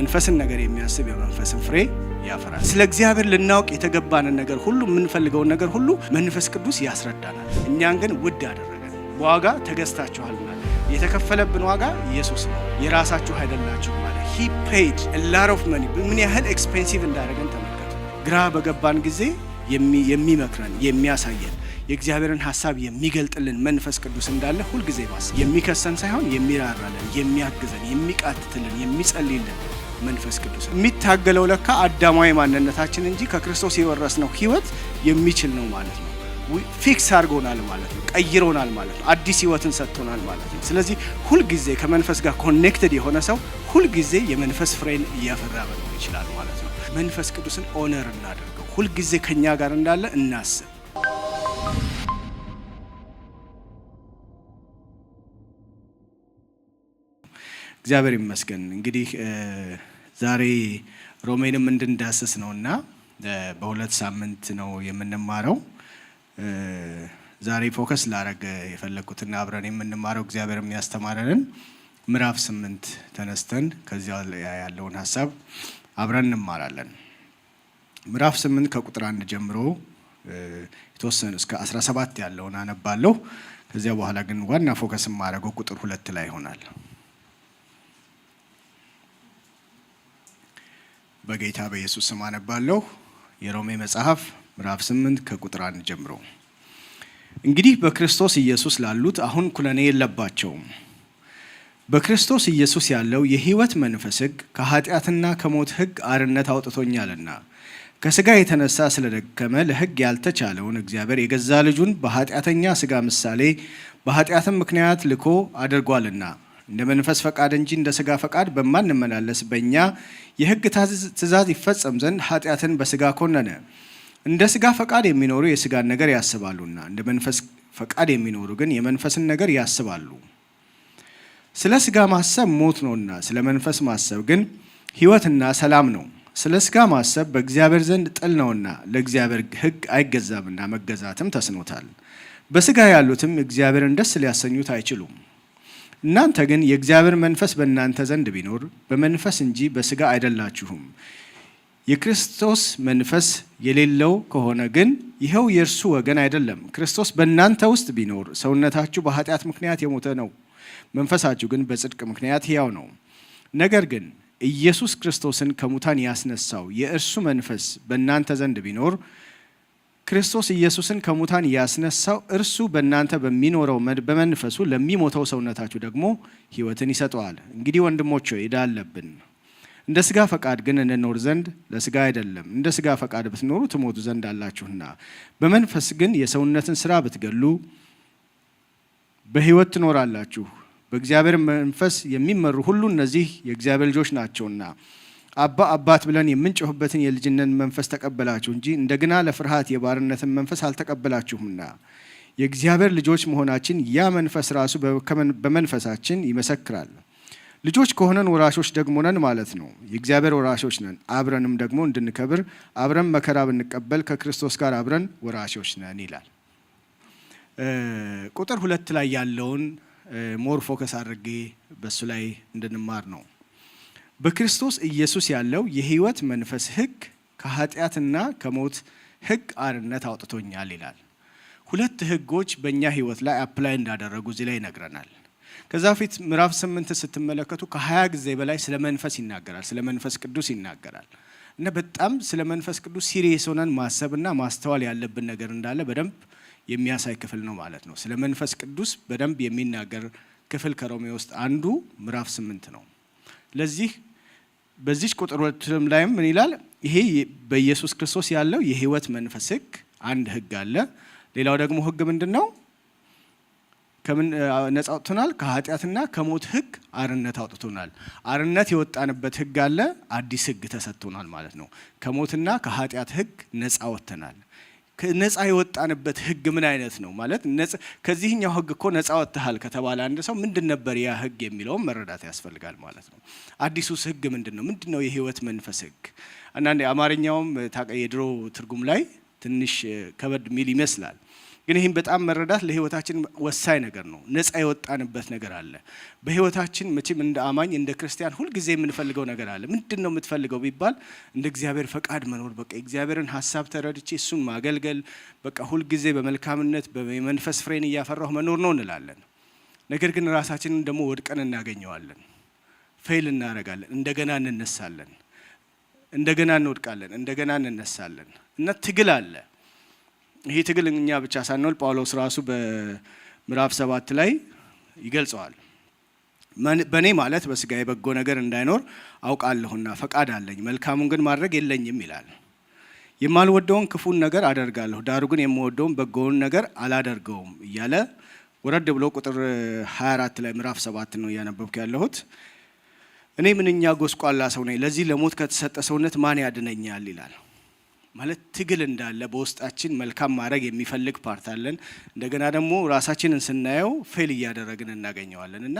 የመንፈስን ነገር የሚያስብ የመንፈስን ፍሬ ያፈራል። ስለ እግዚአብሔር ልናውቅ የተገባንን ነገር ሁሉ የምንፈልገውን ነገር ሁሉ መንፈስ ቅዱስ ያስረዳናል። እኛን ግን ውድ አደረገን። በዋጋ ተገዝታችኋልና የተከፈለብን ዋጋ ኢየሱስ ነው። የራሳችሁ አይደላችሁ ማለት he paid a lot of money። ምን ያህል ኤክስፔንሲቭ እንዳደረገን ተመልከቱ። ግራ በገባን ጊዜ የሚመክረን የሚያሳየን የእግዚአብሔርን ሐሳብ የሚገልጥልን መንፈስ ቅዱስ እንዳለ ሁሉ ጊዜ ማሰብ፣ የሚከሰን ሳይሆን የሚራራልን፣ የሚያግዘን፣ የሚቃትትልን፣ የሚጸልይልን መንፈስ ቅዱስ የሚታገለው ለካ አዳማዊ ማንነታችን እንጂ ከክርስቶስ የወረስነው ህይወት የሚችል ነው ማለት ነው። ፊክስ አድርጎናል ማለት ነው። ቀይሮናል ማለት ነው። አዲስ ህይወትን ሰጥቶናል ማለት ነው። ስለዚህ ሁሉ ጊዜ ከመንፈስ ጋር ኮኔክትድ የሆነ ሰው ሁሉ ጊዜ የመንፈስ ፍሬን እያፈራ መኖር ይችላል ማለት ነው። መንፈስ ቅዱስን ኦነር እናደርገው። ሁሉ ጊዜ ከኛ ጋር እንዳለ እናስብ። እግዚአብሔር ይመስገን። እንግዲህ ዛሬ ሮሜንም እንድንዳስስ ነውና በሁለት ሳምንት ነው የምንማረው። ዛሬ ፎከስ ላረግ የፈለኩትና አብረን የምንማረው እግዚአብሔር የሚያስተማረንን ምዕራፍ 8 ተነስተን ከዚያ ያለውን ሐሳብ አብረን እንማራለን። ምዕራፍ 8 ከቁጥር 1 ጀምሮ የተወሰነ እስከ 17 ያለውን አነባለሁ። ከዚያ በኋላ ግን ዋና ፎከስ ማረገው ቁጥር 2 ላይ ይሆናል። በጌታ በኢየሱስ ስም አነባለሁ። የሮሜ መጽሐፍ ምዕራፍ 8 ከቁጥር 1 ጀምሮ። እንግዲህ በክርስቶስ ኢየሱስ ላሉት አሁን ኩነኔ የለባቸውም። በክርስቶስ ኢየሱስ ያለው የሕይወት መንፈስ ሕግ ከኃጢአትና ከሞት ሕግ አርነት አውጥቶኛልና ከሥጋ የተነሳ ስለደከመ ለሕግ ያልተቻለውን እግዚአብሔር የገዛ ልጁን በኃጢአተኛ ሥጋ ምሳሌ በኃጢአትም ምክንያት ልኮ አድርጓልና እንደ መንፈስ ፈቃድ እንጂ እንደ ሥጋ ፈቃድ በማንመላለስ በእኛ የሕግ ትእዛዝ ይፈጸም ዘንድ ኃጢአትን በሥጋ ኮነነ። እንደ ሥጋ ፈቃድ የሚኖሩ የሥጋን ነገር ያስባሉና እንደ መንፈስ ፈቃድ የሚኖሩ ግን የመንፈስን ነገር ያስባሉ። ስለ ሥጋ ማሰብ ሞት ነውና ስለ መንፈስ ማሰብ ግን ሕይወትና ሰላም ነው። ስለ ሥጋ ማሰብ በእግዚአብሔር ዘንድ ጥል ነውና ለእግዚአብሔር ሕግ አይገዛምና መገዛትም ተስኖታል። በሥጋ ያሉትም እግዚአብሔርን ደስ ሊያሰኙት አይችሉም። እናንተ ግን የእግዚአብሔር መንፈስ በእናንተ ዘንድ ቢኖር በመንፈስ እንጂ በሥጋ አይደላችሁም። የክርስቶስ መንፈስ የሌለው ከሆነ ግን ይኸው የእርሱ ወገን አይደለም። ክርስቶስ በእናንተ ውስጥ ቢኖር ሰውነታችሁ በኃጢአት ምክንያት የሞተ ነው፣ መንፈሳችሁ ግን በጽድቅ ምክንያት ሕያው ነው። ነገር ግን ኢየሱስ ክርስቶስን ከሙታን ያስነሳው የእርሱ መንፈስ በእናንተ ዘንድ ቢኖር ክርስቶስ ኢየሱስን ከሙታን ያስነሳው እርሱ በእናንተ በሚኖረው በመንፈሱ ለሚሞተው ሰውነታችሁ ደግሞ ሕይወትን ይሰጠዋል። እንግዲህ ወንድሞች ሆይ ዕዳ አለብን። እንደ ሥጋ ፈቃድ ግን እንኖር ዘንድ ለሥጋ አይደለም። እንደ ሥጋ ፈቃድ ብትኖሩ ትሞቱ ዘንድ አላችሁና፣ በመንፈስ ግን የሰውነትን ሥራ ብትገሉ በሕይወት ትኖራላችሁ። በእግዚአብሔር መንፈስ የሚመሩ ሁሉ እነዚህ የእግዚአብሔር ልጆች ናቸውና። አባ አባት ብለን የምንጮህበትን የልጅነት መንፈስ ተቀበላችሁ እንጂ እንደገና ለፍርሃት የባርነትን መንፈስ አልተቀበላችሁምና። የእግዚአብሔር ልጆች መሆናችን ያ መንፈስ ራሱ በመንፈሳችን ይመሰክራል። ልጆች ከሆነን ወራሾች ደግሞ ነን ማለት ነው። የእግዚአብሔር ወራሾች ነን፣ አብረንም ደግሞ እንድንከብር አብረን መከራ ብንቀበል ከክርስቶስ ጋር አብረን ወራሾች ነን ይላል። ቁጥር 2 ላይ ያለውን ሞር ፎከስ አድርጌ በሱ ላይ እንድንማር ነው። በክርስቶስ ኢየሱስ ያለው የሕይወት መንፈስ ሕግ ከኃጢአትና ከሞት ሕግ አርነት አውጥቶኛል ይላል። 2 ሕጎች በእኛ ሕይወት ላይ አፕላይ እንዳደረጉ እዚህ ላይ ይነግረናል። ከዛ ፊት ምዕራፍ 8 ስትመለከቱ ከ20 ጊዜ በላይ ስለ መንፈስ ይናገራል፣ ስለ መንፈስ ቅዱስ ይናገራል። እና በጣም ስለ መንፈስ ቅዱስ ሲሪየስ ሆነን ማሰብና ማስተዋል ያለብን ነገር እንዳለ በደንብ የሚያሳይ ክፍል ነው ማለት ነው። ስለ መንፈስ ቅዱስ በደንብ የሚናገር ክፍል ከሮሜ ውስጥ አንዱ ምዕራፍ 8 ነው። ለዚህ በዚህ ቁጥር 2 ላይም ምን ይላል? ይሄ በኢየሱስ ክርስቶስ ያለው የሕይወት መንፈስ ሕግ አንድ ሕግ አለ። ሌላው ደግሞ ሕግ ምንድነው? ከምን ነፃ አውጥቶናል? ከኃጢአትና ከሞት ሕግ አርነት አውጥቶናል። አርነት የወጣንበት ሕግ አለ፣ አዲስ ሕግ ተሰጥቶናል ማለት ነው። ከሞትና ከኃጢአት ሕግ ነፃ ወጥተናል። ነፃ የወጣንበት ሕግ ምን አይነት ነው ማለት? ከዚህኛው ሕግ እኮ ነፃ ወጥተሃል ከተባለ አንድ ሰው ምንድን ነበር ያ ሕግ የሚለውን መረዳት ያስፈልጋል ማለት ነው። አዲሱስ ሕግ ምንድነው? ምንድነው የሕይወት መንፈስ ሕግ? አንዳንዴ አማርኛውም የድሮ ትርጉም ላይ ትንሽ ከበድ ሚል ይመስላል። ግን ይህን በጣም መረዳት ለህይወታችን ወሳኝ ነገር ነው። ነፃ የወጣንበት ነገር አለ በህይወታችን። መቼም እንደ አማኝ እንደ ክርስቲያን ሁልጊዜ የምንፈልገው ነገር አለ። ምንድን ነው የምትፈልገው ቢባል እንደ እግዚአብሔር ፈቃድ መኖር፣ በቃ እግዚአብሔርን ሀሳብ ተረድቼ እሱን ማገልገል፣ በቃ ሁልጊዜ በመልካምነት በመንፈስ ፍሬን እያፈራሁ መኖር ነው እንላለን። ነገር ግን ራሳችንን ደግሞ ወድቀን እናገኘዋለን፣ ፌል እናደርጋለን፣ እንደገና እንነሳለን፣ እንደገና እንወድቃለን፣ እንደገና እንነሳለን እና ትግል አለ። ይሄ ትግል እኛ ብቻ ሳንሆን ጳውሎስ ራሱ በምዕራፍ 7 ላይ ይገልጸዋል። በእኔ ማለት በስጋዬ በጎ ነገር እንዳይኖር አውቃለሁና ፈቃድ አለኝ፣ መልካሙን ግን ማድረግ የለኝም ይላል። የማልወደውን ክፉን ነገር አደርጋለሁ፣ ዳሩ ግን የምወደውን በጎውን ነገር አላደርገውም እያለ ወረድ ብሎ ቁጥር 24 ላይ ምዕራፍ 7 ነው እያነበብኩ ያለሁት። እኔ ምንኛ ጎስቋላ ሰው ነኝ፣ ለዚህ ለሞት ከተሰጠ ሰውነት ማን ያድነኛል ይላል። ማለት ትግል እንዳለ በውስጣችን መልካም ማድረግ የሚፈልግ ፓርት አለን። እንደገና ደግሞ ራሳችንን ስናየው ፌል እያደረግን እናገኘዋለን እና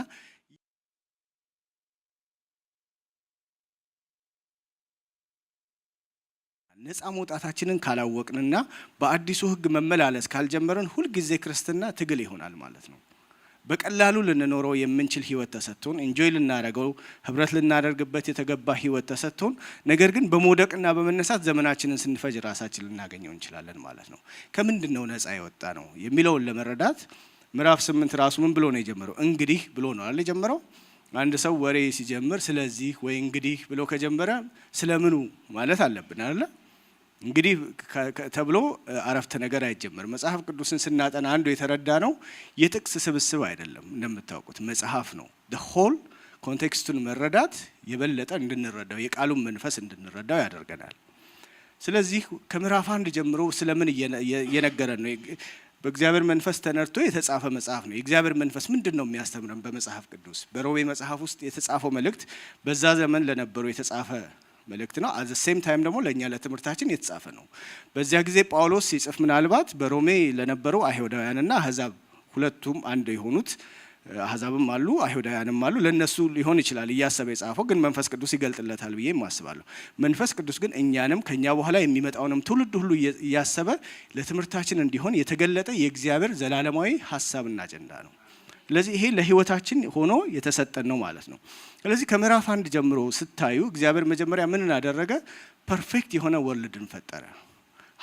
ነፃ መውጣታችንን ካላወቅንና በአዲሱ ሕግ መመላለስ ካልጀመርን ሁልጊዜ ክርስትና ትግል ይሆናል ማለት ነው። በቀላሉ ልንኖረው የምንችል ህይወት ተሰጥቶን ኢንጆይ ልናደርገው ህብረት ልናደርግበት የተገባ ህይወት ተሰጥቶን፣ ነገር ግን በመውደቅና በመነሳት ዘመናችንን ስንፈጅ ራሳችን ልናገኘው እንችላለን ማለት ነው። ከምንድን ነው ነፃ የወጣ ነው የሚለውን ለመረዳት ምዕራፍ 8 ራሱ ምን ብሎ ነው የጀመረው? እንግዲህ ብሎ ነው አይደል የጀመረው። አንድ ሰው ወሬ ሲጀምር ስለዚህ ወይ እንግዲህ ብሎ ከጀመረ ስለምኑ ማለት አለብን አይደል? እንግዲህ ተብሎ አረፍተ ነገር አይጀመር። መጽሐፍ ቅዱስን ስናጠና አንዱ የተረዳ ነው የጥቅስ ስብስብ አይደለም። እንደምታውቁት መጽሐፍ ነው። the whole ኮንቴክስቱን መረዳት የበለጠ እንድንረዳው የቃሉን መንፈስ እንድንረዳው ያደርገናል። ስለዚህ ከምዕራፍ 1 ጀምሮ ስለምን እየነገረን ነው? በእግዚአብሔር መንፈስ ተነርቶ የተጻፈ መጽሐፍ ነው። የእግዚአብሔር መንፈስ ምንድን ነው የሚያስተምረን? በመጽሐፍ ቅዱስ በሮሜ መጽሐፍ ውስጥ የተጻፈው መልእክት በዛ ዘመን ለነበሩ የተጻፈ መልእክት ነው። አት ዘ ሴም ታይም ደግሞ ለእኛ ለትምህርታችን የተጻፈ ነው። በዚያ ጊዜ ጳውሎስ ሲጽፍ ምናልባት በሮሜ ለነበሩ አይሁዳውያንና አህዛብ ሁለቱም አንድ የሆኑት አህዛብም አሉ አይሁዳውያንም አሉ ለነሱ ሊሆን ይችላል እያሰበ የጻፈው፣ ግን መንፈስ ቅዱስ ይገልጥለታል ብዬ ማስባለሁ። መንፈስ ቅዱስ ግን እኛንም ከኛ በኋላ የሚመጣውንም ትውልድ ሁሉ እያሰበ ለትምህርታችን እንዲሆን የተገለጠ የእግዚአብሔር ዘላለማዊ ሀሳብና አጀንዳ ነው። ስለዚህ ይሄ ለህይወታችን ሆኖ የተሰጠን ነው ማለት ነው። ስለዚህ ከምዕራፍ 1 ጀምሮ ስታዩ እግዚአብሔር መጀመሪያ ምን አደረገ? ፐርፌክት የሆነ ወርልድን ፈጠረ።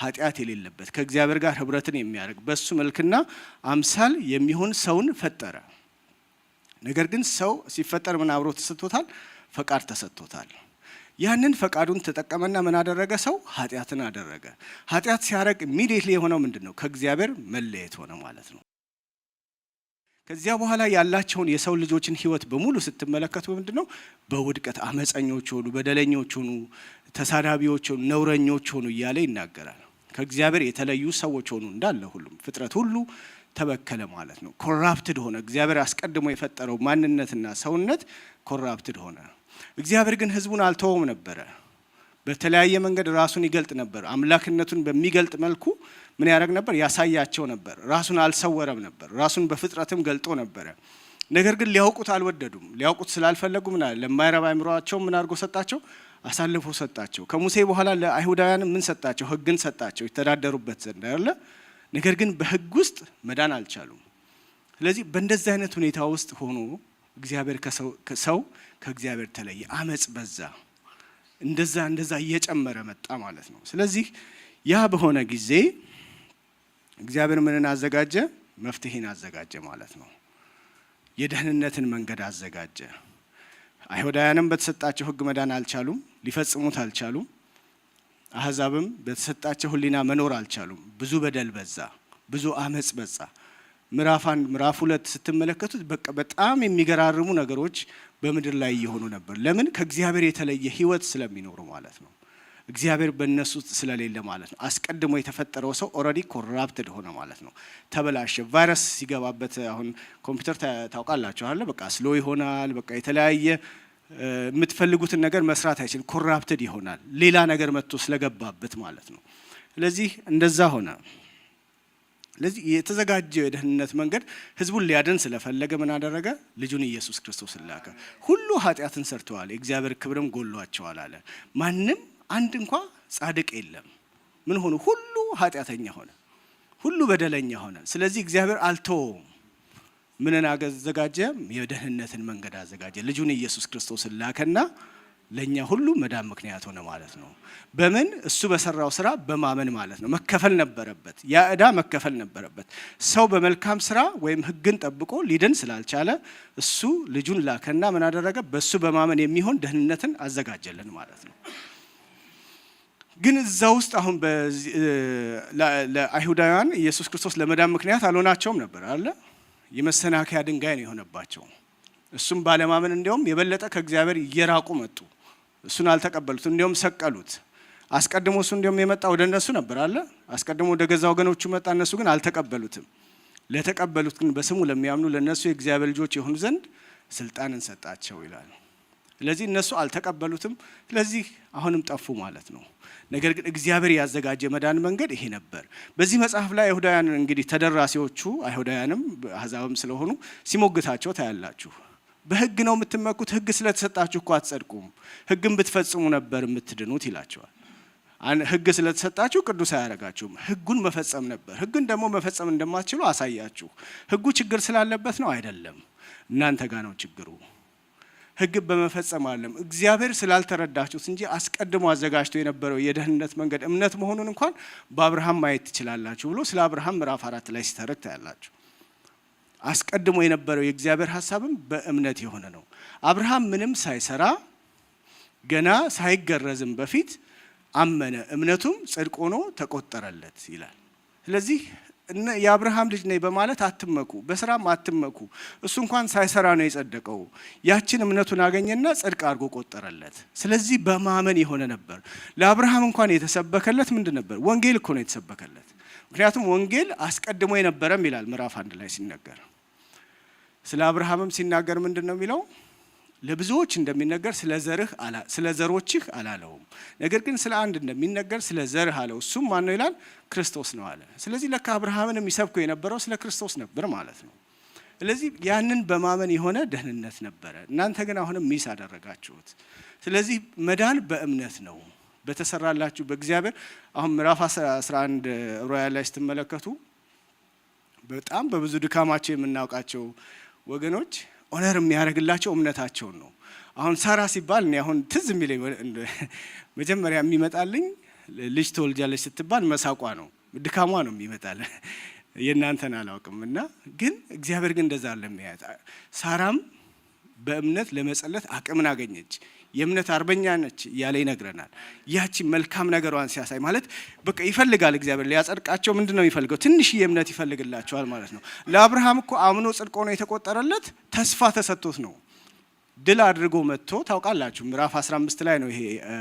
ኃጢአት የሌለበት ከእግዚአብሔር ጋር ህብረትን የሚያደርግ በሱ መልክና አምሳል የሚሆን ሰውን ፈጠረ። ነገር ግን ሰው ሲፈጠር ምን አብሮ ተሰጥቶታል? ፈቃድ ተሰጥቶታል። ያንን ፈቃዱን ተጠቀመና ምን አደረገ? ሰው ኃጢአትን አደረገ። ኃጢአት ሲያደርግ ኢሚዲየትሊ የሆነው ምንድነው? ከእግዚአብሔር መለየት ሆነ ማለት ነው። ከዚያ በኋላ ያላቸውን የሰው ልጆችን ህይወት በሙሉ ስትመለከቱ ምንድነው? በውድቀት አመፀኞች ሆኑ፣ በደለኞች ሆኑ፣ ተሳዳቢዎች ሆኑ፣ ነውረኞች ሆኑ እያለ ይናገራል። ከእግዚአብሔር የተለዩ ሰዎች ሆኑ እንዳለ ሁሉም ፍጥረት ሁሉ ተበከለ ማለት ነው። ኮራፕትድ ሆነ። እግዚአብሔር አስቀድሞ የፈጠረው ማንነትና ሰውነት ኮራፕትድ ሆነ። እግዚአብሔር ግን ህዝቡን አልተወውም ነበረ። በተለያየ መንገድ ራሱን ይገልጥ ነበር። አምላክነቱን በሚገልጥ መልኩ ምን ያደርግ ነበር? ያሳያቸው ነበር። ራሱን አልሰወረም ነበር። ራሱን በፍጥረትም ገልጦ ነበረ። ነገር ግን ሊያውቁት አልወደዱም። ሊያውቁት ስላልፈለጉ ምን አለ? ለማይረባ አእምሮአቸው ምን አድርጎ ሰጣቸው? አሳልፎ ሰጣቸው። ከሙሴ በኋላ ለአይሁዳውያን ምን ሰጣቸው? ህግን ሰጣቸው ይተዳደሩበት ዘንድ አይደለ? ነገር ግን በህግ ውስጥ መዳን አልቻሉም። ስለዚህ በእንደዚህ አይነት ሁኔታ ውስጥ ሆኖ እግዚአብሔር ሰው ከእግዚአብሔር ተለየ። አመጽ በዛ። እንደዛ እየጨመረ መጣ ማለት ነው። ስለዚህ ያ በሆነ ጊዜ እግዚአብሔር ምንን አዘጋጀ? መፍትሄን አዘጋጀ ማለት ነው። የደህንነትን መንገድ አዘጋጀ። አይሁዳውያንም በተሰጣቸው ህግ መዳን አልቻሉም፣ ሊፈጽሙት አልቻሉም። አህዛብም በተሰጣቸው ህሊና መኖር አልቻሉም። ብዙ በደል በዛ፣ ብዙ አመጽ በዛ። ምዕራፍ 1 ምዕራፍ 2 ስትመለከቱት በቃ በጣም የሚገራርሙ ነገሮች በምድር ላይ እየሆኑ ነበር። ለምን? ከእግዚአብሔር የተለየ ህይወት ስለሚኖሩ ማለት ነው። እግዚአብሔር በእነሱ ስለሌለ ማለት ነው። አስቀድሞ የተፈጠረው ሰው ኦልሬዲ ኮራፕትድ ሆነ ማለት ነው። ተበላሸ። ቫይረስ ሲገባበት አሁን ኮምፒውተር ታውቃላችሁ አይደል? በቃ ስሎ ይሆናል። በቃ የተለያየ የምትፈልጉትን ነገር መስራት አይችልም። ኮራፕትድ ይሆናል። ሌላ ነገር መጥቶ ስለገባበት ማለት ነው። ስለዚህ እንደዛ ሆነ። ስለዚህ የተዘጋጀው የደህንነት መንገድ ህዝቡን ሊያድን ስለፈለገ ምን አደረገ? ልጁን ኢየሱስ ክርስቶስን ላከ። ሁሉ ኃጢአትን ሰርተዋል፣ የእግዚአብሔር ክብርም ጎሏቸዋል አለ። ማንም አንድ እንኳ ጻድቅ የለም። ምን ሆኑ? ሁሉ ኃጢአተኛ ሆነ። ሁሉ በደለኛ ሆነ። ስለዚህ እግዚአብሔር አልተወውም። ምንን አዘጋጀ? የደህንነትን መንገድ አዘጋጀ። ልጁን ኢየሱስ ክርስቶስን ላከና ለኛ ሁሉ መዳን ምክንያት ሆነ ማለት ነው። በምን? እሱ በሰራው ስራ በማመን ማለት ነው። መከፈል ነበረበት፣ ያ ዕዳ መከፈል ነበረበት። ሰው በመልካም ስራ ወይም ሕግን ጠብቆ ሊድን ስላልቻለ እሱ ልጁን ላከና ምን አደረገ? በሱ በማመን የሚሆን ደህንነትን አዘጋጀልን ማለት ነው። ግን እዛ ውስጥ አሁን ለአይሁዳውያን ኢየሱስ ክርስቶስ ለመዳን ምክንያት አልሆናቸውም ነበር አለ። የመሰናከያ ድንጋይ ነው የሆነባቸው። እሱም ባለማመን እንዲያውም የበለጠ ከእግዚአብሔር እየራቁ መጡ። እሱን አልተቀበሉት፣ እንዲያውም ሰቀሉት። አስቀድሞ እሱ እንዲያውም የመጣ ወደ እነሱ ነበር አለ። አስቀድሞ ወደ ገዛ ወገኖቹ መጣ፣ እነሱ ግን አልተቀበሉትም። ለተቀበሉት ግን በስሙ ለሚያምኑ ለእነሱ የእግዚአብሔር ልጆች የሆኑ ዘንድ ስልጣንን ሰጣቸው ይላል። ስለዚህ እነሱ አልተቀበሉትም። ስለዚህ አሁንም ጠፉ ማለት ነው። ነገር ግን እግዚአብሔር ያዘጋጀ መዳን መንገድ ይሄ ነበር። በዚህ መጽሐፍ ላይ አይሁዳውያን እንግዲህ ተደራሲዎቹ አይሁዳውያንም አሕዛብም ስለሆኑ ሲሞግታቸው ታያላችሁ። በሕግ ነው የምትመኩት፣ ሕግ ስለተሰጣችሁ እኮ አትጸድቁም፣ ሕግን ብትፈጽሙ ነበር የምትድኑት ይላቸዋል። ሕግ ስለተሰጣችሁ ቅዱስ አያደርጋችሁም፣ ሕጉን መፈጸም ነበር። ሕግን ደግሞ መፈጸም እንደማትችሉ አሳያችሁ። ሕጉ ችግር ስላለበት ነው አይደለም፣ እናንተ ጋር ነው ችግሩ። ሕግ በመፈጸም አለም እግዚአብሔር ስላልተረዳችሁት እንጂ አስቀድሞ አዘጋጅቶ የነበረው የደህንነት መንገድ እምነት መሆኑን እንኳን በአብርሃም ማየት ትችላላችሁ ብሎ ስለ አብርሃም ምዕራፍ 4 ላይ ሲተረክ ታያላችሁ። አስቀድሞ የነበረው የእግዚአብሔር ሐሳብም በእምነት የሆነ ነው። አብርሃም ምንም ሳይሰራ ገና ሳይገረዝም በፊት አመነ፣ እምነቱም ጽድቅ ሆኖ ተቆጠረለት ይላል። ስለዚህ የአብርሃም ልጅ ነኝ በማለት አትመኩ፣ በስራም አትመኩ። እሱ እንኳን ሳይሰራ ነው የጸደቀው። ያችን እምነቱን አገኘና ጽድቅ አድርጎ ቆጠረለት። ስለዚህ በማመን የሆነ ነበር። ለአብርሃም እንኳን የተሰበከለት ምንድን ነበር? ወንጌል እኮ ነው የተሰበከለት። ምክንያቱም ወንጌል አስቀድሞ የነበረም ይላል ምዕራፍ 1 ላይ ሲነገር። ስለ አብርሃምም ሲናገር ምንድን ነው የሚለው? ለብዙዎች እንደሚነገር ስለ ዘሮችህ አላለውም፣ ነገር ግን ስለ አንድ እንደሚነገር ስለ ዘርህ አለው። እሱም ማን ነው ይላል? ክርስቶስ ነው አለ። ስለዚህ ለካ አብርሃምን የሚሰብከው የነበረው ስለ ክርስቶስ ነበር ማለት ነው። ስለዚህ ያንን በማመን የሆነ ደህንነት ነበረ። እናንተ ግን አሁንም ሚስ አደረጋችሁት። ስለዚህ መዳን በእምነት ነው በተሰራላችሁ በእግዚአብሔር። አሁን ምዕራፍ 11 ሮያል ላይ ስትመለከቱ በጣም በብዙ ድካማቸው የምናውቃቸው ወገኖች ኦነር የሚያደርግላቸው እምነታቸውን ነው። አሁን ሳራ ሲባል እኔ አሁን ትዝ የሚለኝ መጀመሪያ የሚመጣልኝ ልጅ ትወልጃለች ስትባል መሳቋ ነው፣ ድካሟ ነው የሚመጣል። የእናንተን አላውቅም። እና ግን እግዚአብሔር ግን እንደዛ ለሚያያት ሳራም በእምነት ለመጸለት አቅምን አገኘች። የእምነት አርበኛ ነች እያለ ይነግረናል። ያቺ መልካም ነገሯን ሲያሳይ ማለት በቃ ይፈልጋል እግዚአብሔር ሊያጸድቃቸው። ምንድን ነው የሚፈልገው? ትንሽዬ እምነት ይፈልግላቸዋል ማለት ነው። ለአብርሃም እኮ አምኖ ጽድቅ ሆኖ የተቆጠረለት ተስፋ ተሰጥቶት ነው። ድል አድርጎ መጥቶ ታውቃላችሁ፣ ምዕራፍ 15 ላይ ነው ይሄ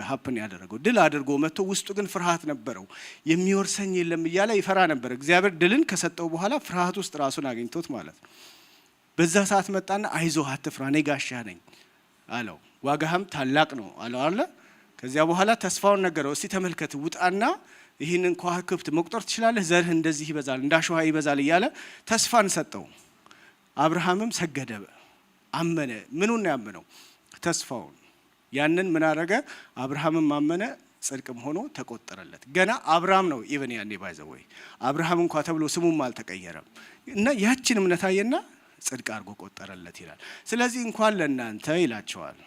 ሀፕን ያደረገው። ድል አድርጎ መጥቶ ውስጡ ግን ፍርሃት ነበረው። የሚወርሰኝ የለም እያለ ይፈራ ነበር። እግዚአብሔር ድልን ከሰጠው በኋላ ፍርሃት ውስጥ ራሱን አገኝቶት ማለት ነው። በዛ ሰዓት መጣና አይዞህ አትፍራ፣ እኔ ጋሻህ ነኝ አለው። ዋጋህም ታላቅ ነው አለው አለ። ከዚያ በኋላ ተስፋውን ነገረው። እስቲ ተመልከት፣ ውጣና ይህንን ከዋክብት መቁጠር ትችላለህ፣ ዘርህ እንደዚህ ይበዛል፣ እንዳሸዋ ይበዛል እያለ ተስፋን ሰጠው። አብርሃምም ሰገደ፣ አመነ። ምኑን ያመነው? ተስፋውን። ያንን ምን አደረገ? አብርሃምም አመነ፣ ጽድቅም ሆኖ ተቆጠረለት። ገና አብርሃም ነው ኢቨን ያኔ ባይዘወይ አብርሃም እንኳን ተብሎ ስሙም አልተቀየረም። እና ያችን እምነት አየና ጽድቅ አድርጎ ቆጠረለት ይላል። ስለዚህ እንኳን ለእናንተ ይላቸዋል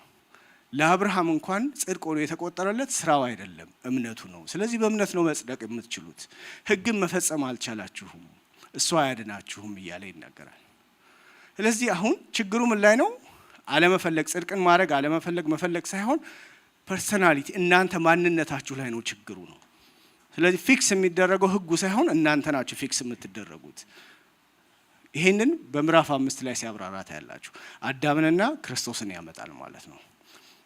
ለአብርሃም እንኳን ጽድቅ ሆኖ የተቆጠረለት ስራው አይደለም እምነቱ ነው። ስለዚህ በእምነት ነው መጽደቅ የምትችሉት። ሕግን መፈጸም አልቻላችሁም፣ እሱ አያድናችሁም እያለ ይናገራል። ስለዚህ አሁን ችግሩ ምን ላይ ነው? አለመፈለግ፣ ጽድቅን ማድረግ አለመፈለግ፣ መፈለግ ሳይሆን ፐርሰናሊቲ፣ እናንተ ማንነታችሁ ላይ ነው ችግሩ ነው። ስለዚህ ፊክስ የሚደረገው ሕጉ ሳይሆን እናንተ ናችሁ ፊክስ የምትደረጉት። ይሄንን በምዕራፍ 5 ላይ ሲያብራራት ያላችሁ አዳምንና ክርስቶስን ያመጣል ማለት ነው።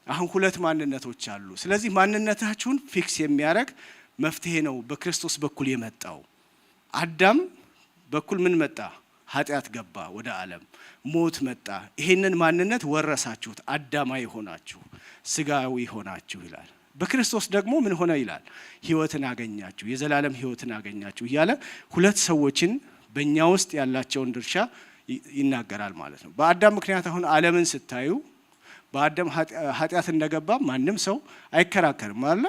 አሁን ሁለት ማንነቶች አሉ። ስለዚህ ማንነታችሁን ፊክስ የሚያደርግ መፍትሄ ነው በክርስቶስ በኩል የመጣው። አዳም በኩል ምን መጣ? ኃጢአት ገባ ወደ ዓለም፣ ሞት መጣ። ይሄንን ማንነት ወረሳችሁት፣ አዳማዊ ሆናችሁ፣ ስጋዊ ሆናችሁ ይላል። በክርስቶስ ደግሞ ምን ሆነ ይላል? ሕይወትን አገኛችሁ፣ የዘላለም ሕይወትን አገኛችሁ እያለ ሁለት ሰዎችን በእኛ ውስጥ ያላቸውን ድርሻ ይናገራል ማለት ነው። በአዳም ምክንያት አሁን ዓለምን ስታዩ በአዳም ኃጢአት እንደገባ ማንም ሰው አይከራከርም አለ።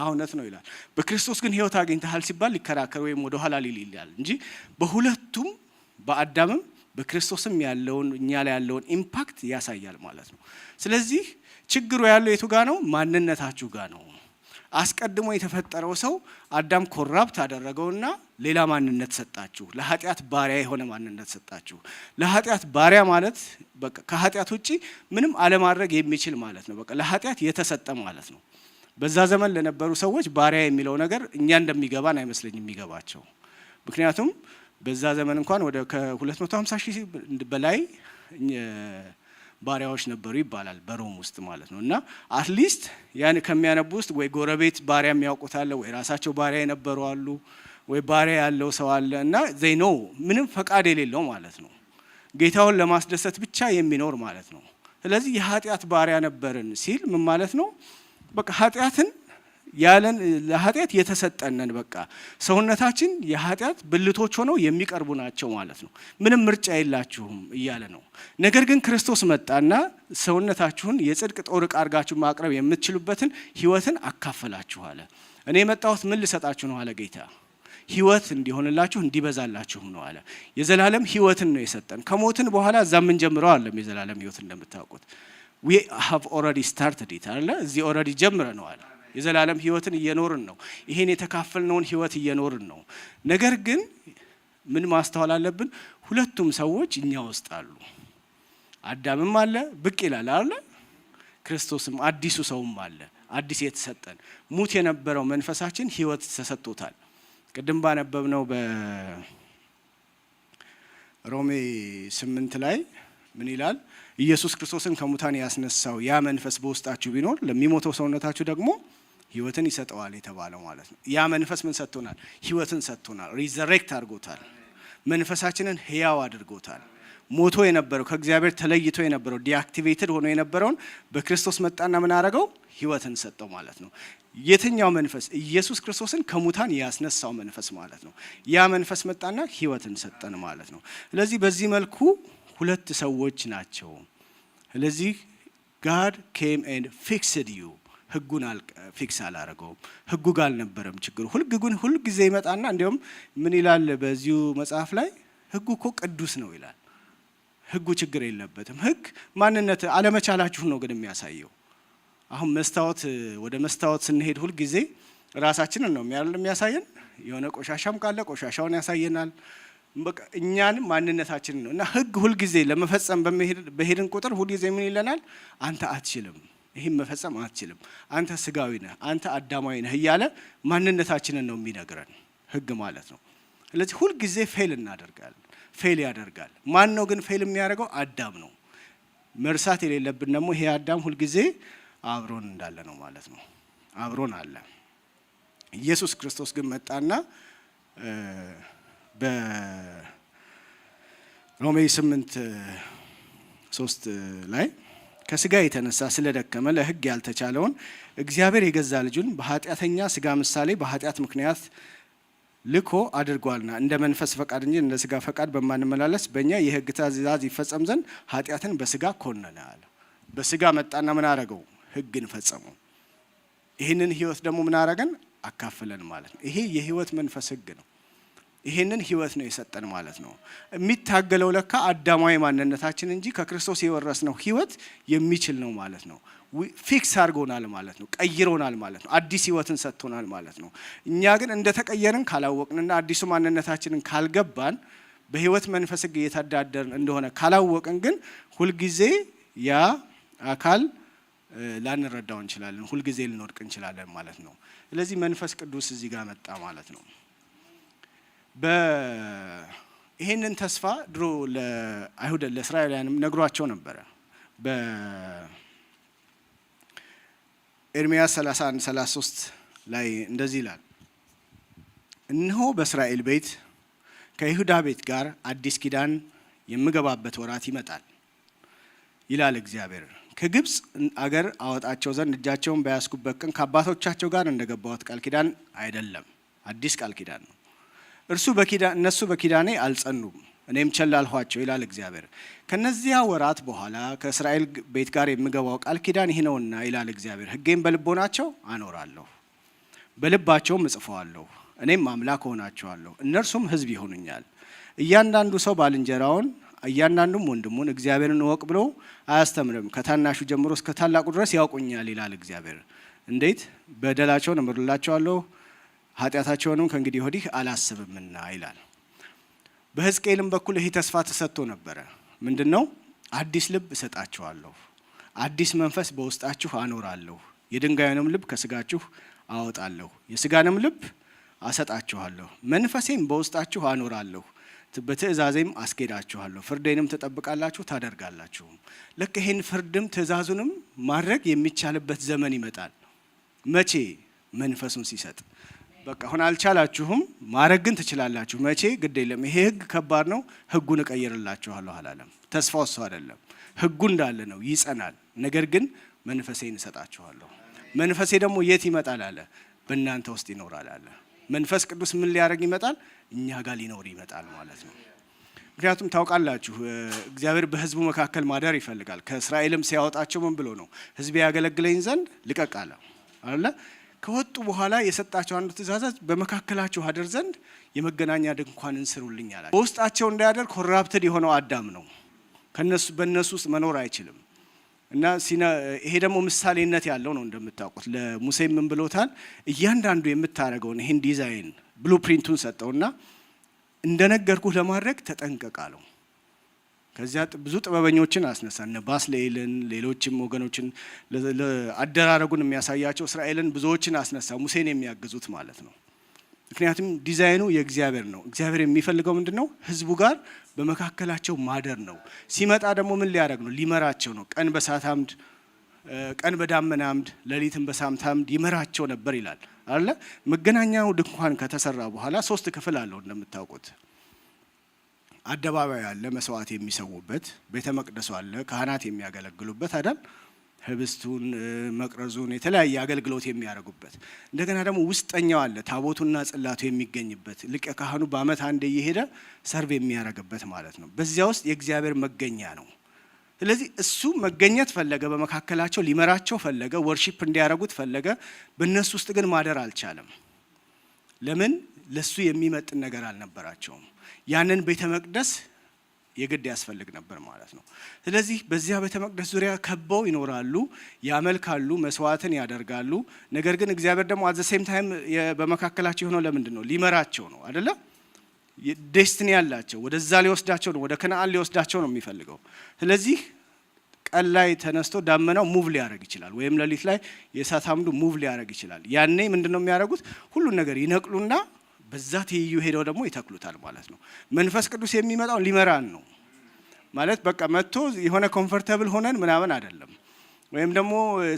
እውነት ነው ይላል። በክርስቶስ ግን ሕይወት አግኝተሃል ሲባል ሊከራከር ወይም ወደ ኋላ ሊል ይላል እንጂ በሁለቱም በአዳምም በክርስቶስም ያለውን እኛ ላይ ያለውን ኢምፓክት ያሳያል ማለት ነው። ስለዚህ ችግሩ ያለው የቱ ጋር ነው? ማንነታችሁ ጋር ነው። አስቀድሞ የተፈጠረው ሰው አዳም ኮራፕት አደረገውና ሌላ ማንነት ሰጣችሁ። ለኃጢአት ባሪያ የሆነ ማንነት ሰጣችሁ። ለኃጢአት ባሪያ ማለት በቃ ከኃጢአት ውጪ ምንም አለማድረግ የሚችል ማለት ነው። በቃ ለኃጢአት የተሰጠ ማለት ነው። በዛ ዘመን ለነበሩ ሰዎች ባሪያ የሚለው ነገር እኛ እንደሚገባን አይመስለኝም የሚገባቸው። ምክንያቱም በዛ ዘመን እንኳን ወደ ከ250 ሺህ በላይ ባሪያዎች ነበሩ ይባላል በሮም ውስጥ ማለት ነው። እና አትሊስት ያን ከሚያነቡ ውስጥ ወይ ጎረቤት ባሪያ የሚያውቁት አለ፣ ወይ ራሳቸው ባሪያ የነበሩ አሉ፣ ወይ ባሪያ ያለው ሰው አለ። እና ዘይ ኖ ምንም ፈቃድ የሌለው ማለት ነው። ጌታውን ለማስደሰት ብቻ የሚኖር ማለት ነው። ስለዚህ የኃጢአት ባሪያ ነበርን ሲል ምን ማለት ነው? በቃ ኃጢአትን ያለን ለኃጢአት የተሰጠነን በቃ ሰውነታችን የኃጢአት ብልቶች ሆነው የሚቀርቡ ናቸው ማለት ነው። ምንም ምርጫ የላችሁም እያለ ነው። ነገር ግን ክርስቶስ መጣና ሰውነታችሁን የጽድቅ ጦር ዕቃ አድርጋችሁ ማቅረብ የምትችሉበትን ሕይወትን አካፈላችሁ አለ። እኔ የመጣሁት ምን ልሰጣችሁ ነው አለ ጌታ። ሕይወት እንዲሆንላችሁ እንዲበዛላችሁ ነው አለ። የዘላለም ሕይወትን ነው የሰጠን። ከሞትን በኋላ እዛ ምን ጀምረው አለም የዘላለም ሕይወት እንደምታውቁት we have already started it አለ። እዚህ already ጀምረናል። የዘላለም ሕይወትን እየኖርን ነው። ይሄን የተካፈልነውን ሕይወት እየኖርን ነው። ነገር ግን ምን ማስተዋል አለብን? ሁለቱም ሰዎች እኛ ውስጥ አሉ። አዳምም አለ ብቅ ይላል አለ። ክርስቶስም አዲሱ ሰውም አለ። አዲስ የተሰጠን ሙት የነበረው መንፈሳችን ሕይወት ተሰጥቶታል። ቅድም ባነበብነው በሮሜ 8 ላይ ምን ይላል? ኢየሱስ ክርስቶስን ከሙታን ያስነሳው ያ መንፈስ በውስጣችሁ ቢኖር ለሚሞተው ሰውነታችሁ ደግሞ ሕይወትን ይሰጠዋል የተባለው ማለት ነው። ያ መንፈስ ምን ሰጥቶናል? ሕይወትን ሰጥቶናል። ሪዘሬክት አድርጎታል። መንፈሳችንን ሕያው አድርጎታል። ሞቶ የነበረው ከእግዚአብሔር ተለይቶ የነበረው ዲአክቲቬትድ ሆኖ የነበረውን በክርስቶስ መጣና ምን አደረገው? ሕይወትን ሰጠው ማለት ነው። የትኛው መንፈስ? ኢየሱስ ክርስቶስን ከሙታን ያስነሳው መንፈስ ማለት ነው። ያ መንፈስ መጣና ሕይወትን ሰጠን ማለት ነው። ስለዚህ በዚህ መልኩ ሁለት ሰዎች ናቸው። ስለዚህ God came and fixed you ህጉን ፊክስ አላረገውም። ህጉ ጋር አልነበረም ችግሩ። ሁል ጊዜ ይመጣና እንዲያውም ምን ይላል በዚሁ መጽሐፍ ላይ? ህጉ እኮ ቅዱስ ነው ይላል። ህጉ ችግር የለበትም። ህግ ማንነት አለመቻላችሁን ነው ግን የሚያሳየው። አሁን ወደ መስታወት ስንሄድ ሁል ጊዜ ራሳችንን ነው የሚያሳየን። የሆነ ቆሻሻም ካለ ቆሻሻውን ያሳየናል። በቃ እኛንም ማንነታችንን ነው። እና ህግ ሁል ጊዜ ለመፈጸም በሄድን ቁጥር ሁል ጊዜ ምን ይለናል? አንተ አትችልም፣ ይህም መፈጸም አትችልም፣ አንተ ስጋዊ ነህ፣ አንተ አዳማዊ ነህ እያለ ማንነታችንን ነው የሚነግረን ህግ ማለት ነው። ስለዚህ ሁል ጊዜ ፌል ያደርጋል። ማን ነው ግን ፌል የሚያደርገው? አዳም ነው። መርሳት የሌለብን ደግሞ ይሄ አዳም ሁል ጊዜ አብሮን እንዳለ ነው ማለት ነው። አብሮን አለ። ኢየሱስ ክርስቶስ ግን መጣና በሮሜ 8:3 ላይ ከስጋ የተነሳ ስለደከመ ለህግ ያልተቻለውን እግዚአብሔር የገዛ ልጁን በኃጢአተኛ ስጋ ምሳሌ በኃጢአት ምክንያት ልኮ አድርጓልና እንደ መንፈስ ፈቃድ እንጂ እንደ ስጋ ፈቃድ በማንመላለስ በእኛ የህግ ትእዛዝ ይፈጸም ዘንድ ኃጢአትን በስጋ ኮነነ አለ። በስጋ መጣና ምን አረገው? ህግን ፈጸመው። ይህንን ህይወት ደግሞ ምን አረገን? አካፈለን ማለት ነው። ይሄ የህይወት መንፈስ ህግ ነው። ይሄንን ህይወት ነው የሰጠን ማለት ነው። የሚታገለው ለካ አዳማዊ ማንነታችን እንጂ ከክርስቶስ የወረስነው ህይወት የሚችል ነው ማለት ነው። ፊክስ አድርጎናል ማለት ነው። ቀይሮናል ማለት ነው። አዲስ ህይወትን ሰጥቶናል ማለት ነው። እኛ ግን እንደተቀየርን ካላወቅንና አዲሱ ማንነታችንን ካልገባን በህይወት መንፈስ ህግ እየተዳደርን እንደሆነ ካላወቅን ግን ሁልጊዜ ያ አካል ላንረዳው እንችላለን። ሁልጊዜ ልንወድቅ እንችላለን ማለት ነው። ስለዚህ መንፈስ ቅዱስ እዚህ ጋር መጣ ማለት ነው። ይሄንን ተስፋ ድሮ ለአይሁድ ለእስራኤላውያንም ነግሯቸው ነበረ። በኤርምያስ 31:33 ላይ እንደዚህ ይላል፣ እነሆ በእስራኤል ቤት ከይሁዳ ቤት ጋር አዲስ ኪዳን የምገባበት ወራት ይመጣል ይላል እግዚአብሔር። ከግብፅ አገር አወጣቸው ዘንድ እጃቸውን በያዝኩበት ቀን ከአባቶቻቸው ጋር እንደገባሁት ቃል ኪዳን አይደለም፣ አዲስ ቃል ኪዳን ነው። እነሱ በኪዳኔ አልጸኑም፣ እኔም ቸል አልኋቸው ይላል እግዚአብሔር። ከነዚያ ወራት በኋላ ከእስራኤል ቤት ጋር የምገባው ቃል ኪዳን ይህ ነውና ይላል እግዚአብሔር፣ ሕጌን በልቦናቸው አኖራለሁ፣ በልባቸውም እጽፈዋለሁ፣ እኔም አምላክ ሆናቸዋለሁ፣ እነርሱም ሕዝብ ይሆኑኛል። እያንዳንዱ ሰው ባልንጀራውን እያንዳንዱም ወንድሙን እግዚአብሔርን እወቅ ብሎ አያስተምርም። ከታናሹ ጀምሮ እስከ ታላቁ ድረስ ያውቁኛል ይላል እግዚአብሔር። እንዴት? በደላቸውን እምርላቸዋለሁ፣ ኃጢአታቸውንም ከእንግዲህ ወዲህ አላስብምና ይላል። በሕዝቅኤልም በኩል ይህ ተስፋ ተሰጥቶ ነበረ። ምንድን ነው? አዲስ ልብ እሰጣችኋለሁ፣ አዲስ መንፈስ በውስጣችሁ አኖራለሁ፣ የድንጋዩንም ልብ ከስጋችሁ አወጣለሁ፣ የስጋንም ልብ አሰጣችኋለሁ፣ መንፈሴም በውስጣችሁ አኖራለሁ፣ በትእዛዜም አስኬዳችኋለሁ፣ ፍርዴንም ትጠብቃላችሁ ታደርጋላችሁም። ልክ ይህን ፍርድም ትእዛዙንም ማድረግ የሚቻልበት ዘመን ይመጣል። መቼ? መንፈሱን ሲሰጥ። በቃ አሁን አልቻላችሁም፣ ማድረግ ግን ትችላላችሁ። መቼ? ግድ የለም ይሄ ህግ ከባድ ነው፣ ህጉን እቀይርላችኋለሁ አላለም። ተስፋው እሱ አይደለም፣ ህጉ እንዳለ ነው፣ ይጸናል። ነገር ግን መንፈሴን እሰጣችኋለሁ። መንፈሴ ደግሞ የት ይመጣል አለ? በእናንተ ውስጥ ይኖራል አለ። መንፈስ ቅዱስ ምን ሊያደርግ ይመጣል? እኛ ጋር ሊኖር ይመጣል ማለት ነው። ምክንያቱም ታውቃላችሁ እግዚአብሔር በህዝቡ መካከል ማደር ይፈልጋል። ከእስራኤልም ሲያወጣቸው ምን ብሎ ነው? ህዝቤ ያገለግለኝ ዘንድ ልቀቅ አለ አይደለ? ከወጡ በኋላ የሰጣቸው አንዱ ትእዛዛት በመካከላችሁ አድር ዘንድ የመገናኛ ድንኳንን ስሩልኝ አለ። በውስጣቸው እንዳያደር ኮራፕትድ የሆነው አዳም ነው። በእነሱ ውስጥ መኖር አይችልም። እና ይሄ ደግሞ ምሳሌነት ያለው ነው። እንደምታውቁት ለሙሴ ምን ብሎታል? እያንዳንዱ የምታደርገውን ይሄን ዲዛይን ብሉፕሪንቱን ሰጠውና እንደነገርኩህ ለማድረግ ተጠንቀቅ አለው። ከዚያ ብዙ ጥበበኞችን አስነሳ፣ እነ ባስልኤልን ሌሎችም ወገኖችን አደራረጉን የሚያሳያቸው እስራኤልን ብዙዎችን አስነሳ፣ ሙሴን የሚያግዙት ማለት ነው። ምክንያቱም ዲዛይኑ የእግዚአብሔር ነው። እግዚአብሔር የሚፈልገው ምንድን ነው? ህዝቡ ጋር በመካከላቸው ማደር ነው። ሲመጣ ደግሞ ምን ሊያደርግ ነው? ሊመራቸው ነው። ቀን በእሳት አምድ፣ ቀን በዳመና አምድ፣ ሌሊትን በሳምንት አምድ ይመራቸው ነበር ይላል አለ። መገናኛው ድንኳን ከተሰራ በኋላ 3 ክፍል አለው እንደምታውቁት። አደባባይ አለ፣ መስዋዕት የሚሰዉበት፣ ቤተ መቅደሱ አለ፣ ካህናት የሚያገለግሉበት አይደል? ህብስቱን መቅረዙን የተለያየ አገልግሎት የሚያደርጉበት። እንደገና ደግሞ ውስጠኛው አለ፣ ታቦቱና ጽላቱ የሚገኝበት፣ ሊቀ ካህኑ በዓመት አንዴ እየሄደ ሰርቭ የሚያደርግበት ማለት ነው። በዚያ ውስጥ የእግዚአብሔር መገኛ ነው። ስለዚህ እሱ መገኘት ፈለገ፣ በመካከላቸው ሊመራቸው ፈለገ፣ ወርሺፕ እንዲያደርጉት ፈለገ። በእነሱ ውስጥ ግን ማደር አልቻለም። ለምን? ለሱ የሚመጥን ነገር አልነበራቸውም። ያንን ቤተ መቅደስ የግድ ያስፈልግ ነበር ማለት ነው። ስለዚህ በዚያ ቤተ መቅደስ ዙሪያ ከበው ይኖራሉ፣ ያመልካሉ፣ መስዋዕትን ያደርጋሉ። ነገር ግን እግዚአብሔር ደግሞ አዘ ሴም ታይም በመካከላቸው የሆነው ለምንድን ነው? ሊመራቸው ነው አይደለ? ዴስቲኒ ያላቸው ወደዛ ሊወስዳቸው ነው፣ ወደ ከነአን ሊወስዳቸው ነው የሚፈልገው። ስለዚህ ቀን ላይ ተነስቶ ዳመናው ሙቭ ሊያደርግ ይችላል፣ ወይም ሌሊት ላይ የእሳት አምዱ ሙቭ ሊያደርግ ይችላል። ያኔ ምንድን ነው የሚያደርጉት? ሁሉን ነገር ይነቅሉና በዛ ትይዩ ሄደው ደግሞ ይተክሉታል ማለት ነው። መንፈስ ቅዱስ የሚመጣው ሊመራን ነው ማለት በቃ መጥቶ የሆነ ኮምፎርታብል ሆነን ምናምን አይደለም፣ ወይም ደግሞ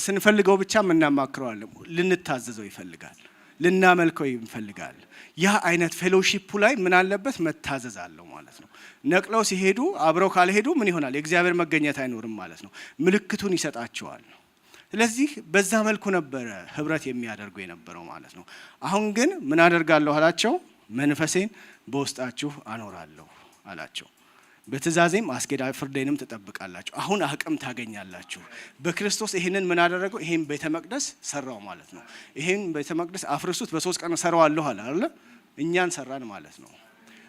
ስንፈልገው ብቻ የምናማክረዋለን። ልንታዘዘው ይፈልጋል፣ ልናመልከው ይፈልጋል። ያ አይነት ፌሎሺፑ ላይ ምን አለበት? መታዘዝ አለው ማለት ነው። ነቅለው ሲሄዱ አብረው ካልሄዱ ምን ይሆናል? የእግዚአብሔር መገኘት አይኖርም ማለት ነው። ምልክቱን ይሰጣቸዋል። ስለዚህ በዛ መልኩ ነበረ ህብረት የሚያደርጉ የነበረው ማለት ነው። አሁን ግን ምን አደርጋለሁ አላቸው? መንፈሴን በውስጣችሁ አኖራለሁ አላቸው። በትእዛዜም አስኬዳ ፍርዴንም ትጠብቃላችሁ። አሁን አቅም ታገኛላችሁ በክርስቶስ። ይሄንን ምን አደረገው? ይሄን ቤተ መቅደስ ሰራው ማለት ነው። ይሄን ቤተ መቅደስ አፍርሱት በ3 ቀን ሰራዋለሁ አለ አይደል? እኛን ሰራን ማለት ነው።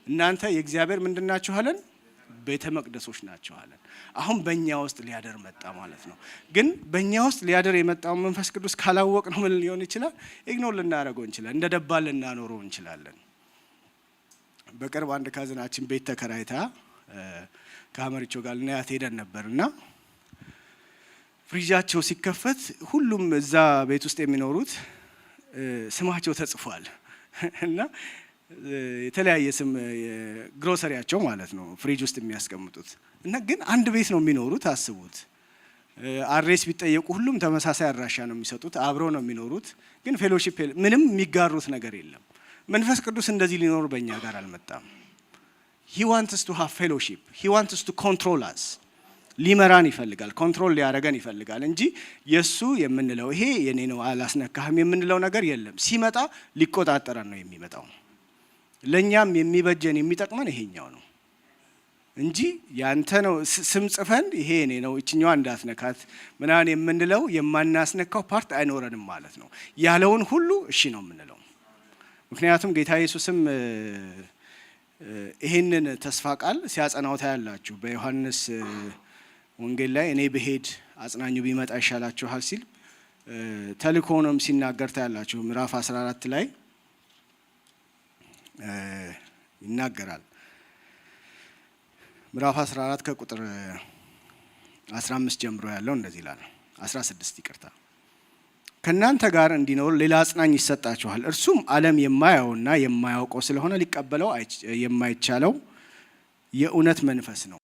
እናንተ የእግዚአብሔር ምንድናችሁ አለን? ቤተ መቅደሶች ናቸው አለን። አሁን በእኛ ውስጥ ሊያደር መጣ ማለት ነው። ግን በእኛ ውስጥ ሊያደር የመጣው መንፈስ ቅዱስ ካላወቅ ነው ምን ሊሆን ይችላል? ኢግኖር ልናደርገው እንችላለን፣ እንደ ደባል ልናኖረው እንችላለን። በቅርብ አንድ ካዝናችን ቤት ተከራይታ ከአመሪቾ ጋር ልናያት ሄደን ነበርና ፍሪጃቸው ሲከፈት ሁሉም እዛ ቤት ውስጥ የሚኖሩት ስማቸው ተጽፏል እና የተለያየ ስም ግሮሰሪያቸው ማለት ነው ፍሪጅ ውስጥ የሚያስቀምጡት እና ግን አንድ ቤት ነው የሚኖሩት። አስቡት። አድሬስ ቢጠየቁ ሁሉም ተመሳሳይ አድራሻ ነው የሚሰጡት፣ አብረው ነው የሚኖሩት። ግን ፌሎሺፕ ምንም የሚጋሩት ነገር የለም። መንፈስ ቅዱስ እንደዚህ ሊኖር በእኛ ጋር አልመጣም። he wants to have fellowship, he wants to control us። ሊመራን ይፈልጋል፣ ኮንትሮል ሊያደርገን ይፈልጋል እንጂ የሱ የምንለው ይሄ የኔ ነው አላስነካህም የምንለው ነገር የለም። ሲመጣ ሊቆጣጠረን ነው የሚመጣው። ለኛም የሚበጀን የሚጠቅመን ይሄኛው ነው። እንጂ ያንተ ነው ስም ጽፈን ይሄ እኔ ነው እችኛዋ እንዳትነካት ምናምን የምንለው የማናስነካው ፓርት አይኖረንም ማለት ነው። ያለውን ሁሉ እሺ ነው የምንለው። ምክንያቱም ጌታ ኢየሱስም ይሄንን ተስፋ ቃል ሲያጸናው ታያላችሁ። በዮሐንስ ወንጌል ላይ እኔ ብሄድ አጽናኙ ቢመጣ ይሻላችኋል ሲል ተልእኮውንም ሲናገር ታያላችሁ። ምዕራፍ 14 ላይ ይናገራል። ምዕራፍ 14 ከቁጥር 15 ጀምሮ ያለው እንደዚህ ይላል። 16 ይቅርታ። ከእናንተ ጋር እንዲኖር ሌላ አጽናኝ ይሰጣችኋል፣ እርሱም ዓለም የማያውና የማያውቀው ስለሆነ ሊቀበለው የማይቻለው የእውነት መንፈስ ነው።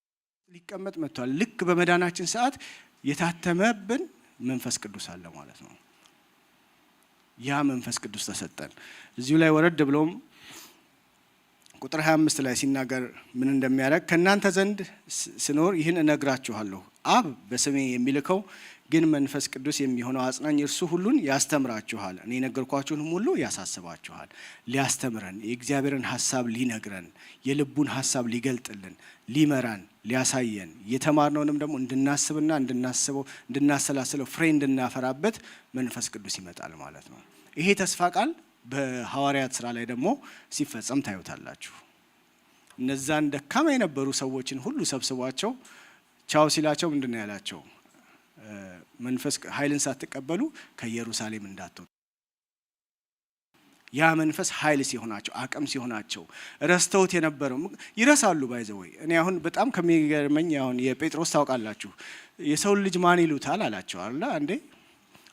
ሊቀመጥ መጥቷል። ልክ በመዳናችን ሰዓት የታተመብን መንፈስ ቅዱስ አለ ማለት ነው። ያ መንፈስ ቅዱስ ተሰጠን። እዚሁ ላይ ወረድ ብሎም ቁጥር 25 ላይ ሲናገር ምን እንደሚያደርግ ከእናንተ ዘንድ ስኖር ይህን እነግራችኋለሁ። አብ በስሜ የሚልከው ግን መንፈስ ቅዱስ የሚሆነው አጽናኝ እርሱ ሁሉን ያስተምራችኋል፣ እኔ የነገርኳችሁንም ሁሉ ያሳስባችኋል። ሊያስተምረን፣ የእግዚአብሔርን ሀሳብ ሊነግረን፣ የልቡን ሀሳብ ሊገልጥልን፣ ሊመራን፣ ሊያሳየን፣ የተማርነውንም ደግሞ እንድናስብና እንድናሰላስለው ፍሬ እንድናፈራበት መንፈስ ቅዱስ ይመጣል ማለት ነው። ይሄ ተስፋ ቃል በሐዋርያት ስራ ላይ ደግሞ ሲፈጸም ታዩታላችሁ። እነዛን ደካማ የነበሩ ሰዎችን ሁሉ ሰብስቧቸው ቻው ሲላቸው ምንድን ነው ያላቸው? መንፈስ ኃይልን ሳትቀበሉ ከኢየሩሳሌም እንዳትወጡ። ያ መንፈስ ኃይል ሲሆናቸው፣ አቅም ሲሆናቸው ረስተውት የነበረው ይረሳሉ። ባይዘወይ እኔ አሁን በጣም ከሚገርመኝ አሁን የጴጥሮስ ታውቃላችሁ፣ የሰው ልጅ ማን ይሉታል አላቸው አለ። አንዴ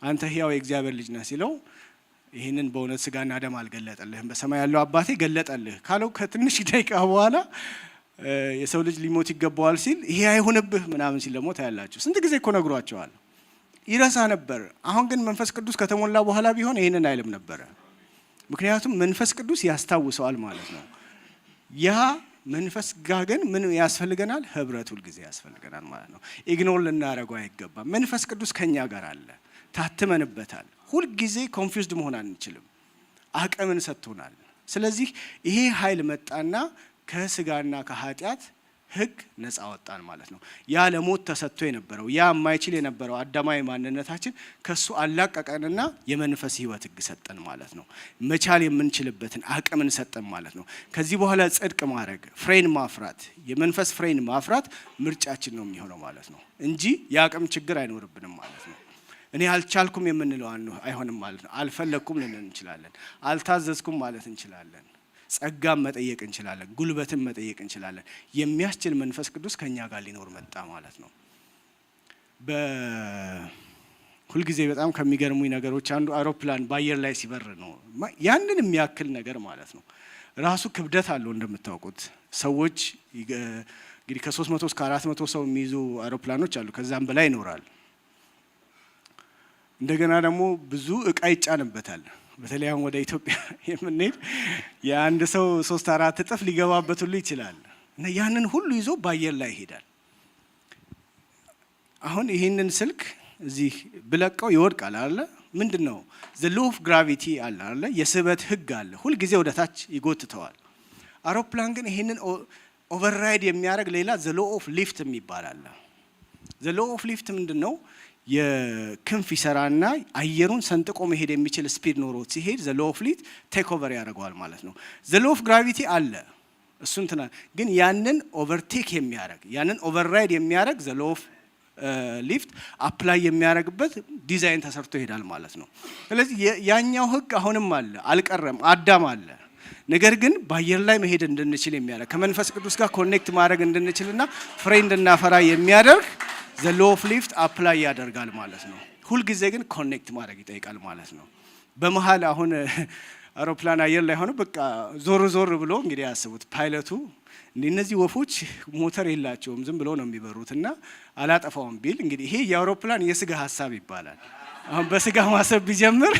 አንተ ሕያው የእግዚአብሔር ልጅ ነህ ሲለው ይህንን በእውነት ስጋና ደም አልገለጠልህም በሰማይ ያለው አባቴ ገለጠልህ ካለው ከትንሽ ደቂቃ በኋላ የሰው ልጅ ሊሞት ይገባዋል ሲል ይሄ አይሆንብህ ምናምን ሲል ደግሞ ታያላችሁ። ስንት ጊዜ እኮ ነግሯቸዋል። ይረሳ ነበር። አሁን ግን መንፈስ ቅዱስ ከተሞላ በኋላ ቢሆን ይህንን አይልም ነበረ። ምክንያቱም መንፈስ ቅዱስ ያስታውሰዋል ማለት ነው። ያ መንፈስ ጋር ግን ምን ያስፈልገናል? ህብረት ሁልጊዜ ያስፈልገናል ማለት ነው። ኢግኖር ልናደርገው አይገባም። መንፈስ ቅዱስ ከኛ ጋር አለ፣ ታትመንበታል። ሁልጊዜ ኮንፊውዝድ መሆን አንችልም። አቅምን ሰጥቶናል። ስለዚህ ይሄ ኃይል መጣና ከስጋና ከኃጢአት ህግ ነፃ ወጣን ማለት ነው። ያ ለሞት ተሰጥቶ የነበረው ያ የማይችል የነበረው አዳማዊ ማንነታችን ከሱ አላቀቀንና የመንፈስ ህይወት ህግ ሰጠን ማለት ነው። መቻል የምንችልበትን አቅምን ሰጠን ማለት ነው። ከዚህ በኋላ ጽድቅ ማድረግ፣ ፍሬን ማፍራት፣ የመንፈስ ፍሬን ማፍራት ምርጫችን ነው የሚሆነው ማለት ነው እንጂ የአቅም ችግር አይኖርብንም ማለት ነው። እኔ አልቻልኩም የምንለው አይሆንም ማለት ነው። አልፈለኩም ልንል እንችላለን። አልታዘዝኩም ማለት እንችላለን። ጸጋም መጠየቅ እንችላለን። ጉልበትን መጠየቅ እንችላለን። የሚያስችል መንፈስ ቅዱስ ከኛ ጋር ሊኖር መጣ ማለት ነው። ሁልጊዜ በጣም ከሚገርሙኝ ነገሮች አንዱ አውሮፕላን በአየር ላይ ሲበር ነው። ያንን የሚያክል ነገር ማለት ነው። ራሱ ክብደት አለው እንደምታውቁት። ሰዎች እንግዲህ ከ300 እስከ 400 ሰው የሚይዙ አውሮፕላኖች አሉ። ከዛም በላይ ይኖራል። እንደገና ደግሞ ብዙ እቃ ይጫንበታል። በተለይ አሁን ወደ ኢትዮጵያ የምንሄድ የአንድ ሰው 3-4 እጥፍ ሊገባበት ሁሉ ይችላል እና ያንን ሁሉ ይዞ በአየር ላይ ይሄዳል። አሁን ይህንን ስልክ እዚህ ብለቀው ይወድቃል አለ። ምንድን ነው? ዘ ሎ ኦፍ ግራቪቲ አለ አለ። የስበት ህግ አለ። ሁልጊዜ ወደ ታች ይጎትተዋል። አውሮፕላን ግን ይህንን ኦቨርራይድ የሚያደርግ ሌላ ዘ ሎ ኦፍ ሊፍት የሚባል አለ። ዘ ሎ ኦፍ ሊፍት ምንድን ነው? የክንፍ ይሰራና አየሩን ሰንጥቆ መሄድ የሚችል ስፒድ ኖሮት ሲሄድ ዘ ሎ ኦፍ ሊፍት ቴክ ኦቨር ያደርገዋል ማለት ነው። ዘ ሎ ኦፍ ግራቪቲ አለ እሱን ግን ያንን ኦቨርቴክ የሚያደርግ ያንን ኦቨርራይድ የሚያደርግ ዘ ሎ ኦፍ ሊፍት አፕላይ የሚያደርግበት ዲዛይን ተሰርቶ ይሄዳል ማለት ነው። ስለዚህ ያኛው ህግ አሁንም አለ፣ አልቀረም፣ አዳም አለ። ነገር ግን በአየር ላይ መሄድ እንድንችል የሚያደርግ ከመንፈስ ቅዱስ ጋር ኮኔክት ማድረግ እንድንችልና ፍሬ እንድናፈራ የሚያደርግ ዘ ሎ ኦፍ ሊፍት አፕላይ ያደርጋል ማለት ነው። ሁልጊዜ ግን ኮኔክት ማድረግ ይጠይቃል ማለት ነው። በመሀል አሁን አውሮፕላን አየር ላይ ሆኖ በቃ ዞር ብሎ እንግዲህ ያስቡት ፓይለቱ እነዚህ ወፎች ሞተር የላቸውም ዝም ብሎ ነው የሚበሩት እና አላጠፋውም ቢል እንግዲህ ይሄ የአውሮፕላን የስጋ ሀሳብ ይባላል። አሁን በስጋ ማሰብ ቢጀምር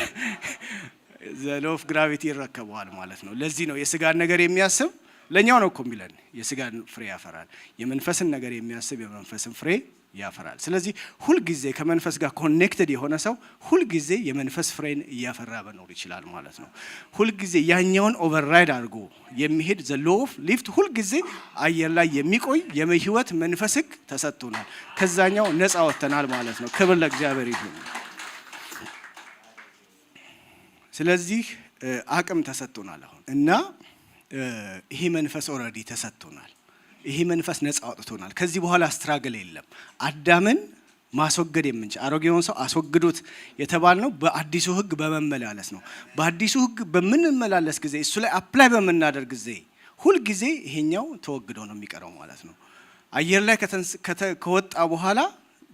ዘ ሎ ኦፍ ግራቪቲ ይረከበዋል ማለት ነው። ለዚህ ነው የስጋን ነገር የሚያስብ ለኛው ነው እኮ የሚለን የስጋን ፍሬ ያፈራል። የመንፈስን ነገር የሚያስብ የመንፈስን ፍሬ ያፈራል። ስለዚህ ሁል ጊዜ ከመንፈስ ጋር ኮኔክትድ የሆነ ሰው ሁል ጊዜ የመንፈስ ፍሬን እያፈራ መኖር ይችላል ማለት ነው። ሁል ጊዜ ያኛውን ኦቨርራይድ አድርጎ የሚሄድ ዘ ሎው ኦፍ ሊፍት ሁል ጊዜ አየር ላይ የሚቆይ የህይወት መንፈስ ህግ ተሰጥቶናል። ከዛኛው ነፃ ወጥተናል ማለት ነው። ክብር ለእግዚአብሔር ይሁን። ስለዚህ አቅም ተሰጥቶናል አሁን እና ይሄ መንፈስ ኦልሬዲ ተሰጥቶናል። ይሄ መንፈስ ነፃ አውጥቶናል። ከዚህ በኋላ ስትራግል የለም። አዳምን ማስወገድ የምንችል አሮጌውን ሰው አስወግዱት የተባልነው በአዲሱ ህግ በመመላለስ ነው። በአዲሱ ህግ በምንመላለስ ጊዜ እሱ ላይ አፕላይ በምናደርግ ጊዜ ሁል ጊዜ ይሄኛው ተወግዶ ነው የሚቀረው ማለት ነው። አየር ላይ ከወጣ በኋላ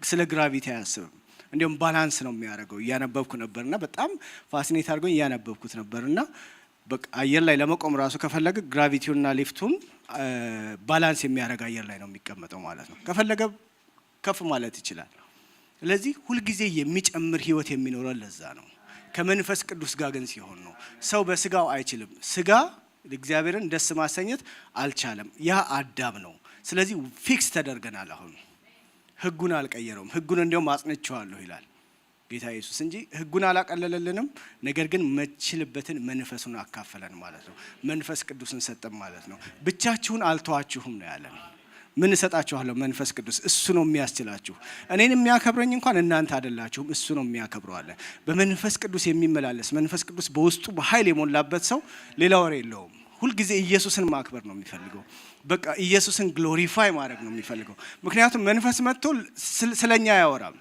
ስለ ግራቪቲ አያስብም። እንዲሁም ባላንስ ነው የሚያደርገው። እያነበብኩ ነበርና በጣም ፋሲኔት አድርጎኝ እያነበብኩት ነበርና በቃ አየር ላይ ለመቆም ራሱ ከፈለገ ግራቪቲውና ሊፍቱን ባላንስ የሚያደርግ አየር ላይ ነው የሚቀመጠው ማለት ነው። ከፈለገ ከፍ ማለት ይችላል። ስለዚህ ሁልጊዜ የሚጨምር ህይወት የሚኖረው ለዛ ነው። ከመንፈስ ቅዱስ ጋር ግን ሲሆን ነው። ሰው በስጋው አይችልም። ስጋ እግዚአብሔርን ደስ ማሰኘት አልቻለም። ያ አዳም ነው። ስለዚህ ፊክስ ተደርገናል። አሁን ህጉን አልቀየረውም። ህጉን እንዲያውም አጽንቼዋለሁ ይላል ጌታ ኢየሱስ እንጂ ህጉን አላቀለለልንም። ነገር ግን መችልበትን መንፈሱን አካፈለን ማለት ነው። መንፈስ ቅዱስን ሰጠን ማለት ነው። ብቻችሁን አልተዋችሁም ነው ያለን። ምን እሰጣችኋለሁ? መንፈስ ቅዱስ። እሱ ነው የሚያስችላችሁ። እኔን የሚያከብረኝ እንኳን እናንተ አይደላችሁም፣ እሱ ነው የሚያከብረው አለ። በመንፈስ ቅዱስ የሚመላለስ መንፈስ ቅዱስ በውስጡ በኃይል የሞላበት ሰው ሌላ ወሬ የለውም። ሁልጊዜ ኢየሱስን ማክበር ነው የሚፈልገው። በቃ ኢየሱስን ግሎሪፋይ ማድረግ ነው የሚፈልገው። ምክንያቱም መንፈስ መጥቶ ስለኛ አያወራም፣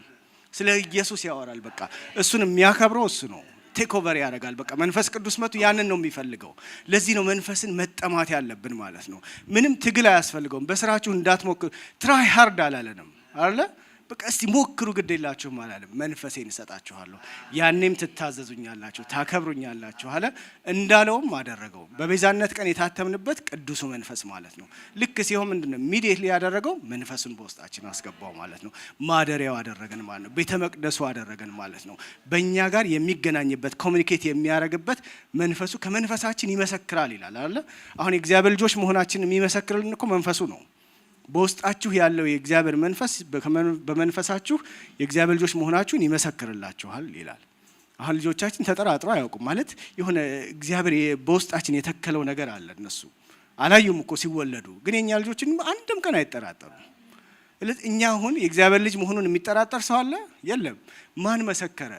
ስለ ኢየሱስ ያወራል። በቃ እሱን የሚያከብረው እሱ ነው። ቴክ ኦቨር ያደርጋል። በቃ መንፈስ ቅዱስ መጥቶ ያንን ነው የሚፈልገው። ለዚህ ነው መንፈስን መጠማት ያለብን ማለት ነው። ምንም ትግል አያስፈልገውም። በስራችሁ እንዳትሞክሩ ትራይ ሃርድ አላለንም አይደለ? በቃ እስቲ ሞክሩ ግድ የላችሁም አላለም። መንፈሴን እሰጣችኋለሁ ያኔም ትታዘዙኛላችሁ ታከብሩኛላችሁ አለ። እንዳለውም አደረገው። በቤዛነት ቀን የታተምንበት ቅዱሱ መንፈስ ማለት ነው። ልክ ሲሆን ምንድነው ኢሚዲየትሊ ያደረገው? መንፈሱን በውስጣችን አስገባው ማለት ነው። ማደሪያው አደረገን ማለት ነው። ቤተ መቅደሱ አደረገን ማለት ነው። በእኛ ጋር የሚገናኝበት ኮሚኒኬት የሚያደርግበት መንፈሱ ከመንፈሳችን ይመሰክራል ይላል አይደል? አሁን የእግዚአብሔር ልጆች መሆናችን የሚመሰክርልን እኮ መንፈሱ ነው። በውስጣችሁ ያለው የእግዚአብሔር መንፈስ በመንፈሳችሁ የእግዚአብሔር ልጆች መሆናችሁን ይመሰክርላችኋል ይላል። አሁን ልጆቻችን ተጠራጥረው አያውቁም ማለት የሆነ እግዚአብሔር በውስጣችን የተከለው ነገር አለ። እነሱ አላዩም እኮ ሲወለዱ፣ ግን የኛ ልጆችን አንድም ቀን አይጠራጠሩም። ስለዚህ እኛ አሁን የእግዚአብሔር ልጅ መሆኑን የሚጠራጠር ሰው አለ? የለም። ማን መሰከረ?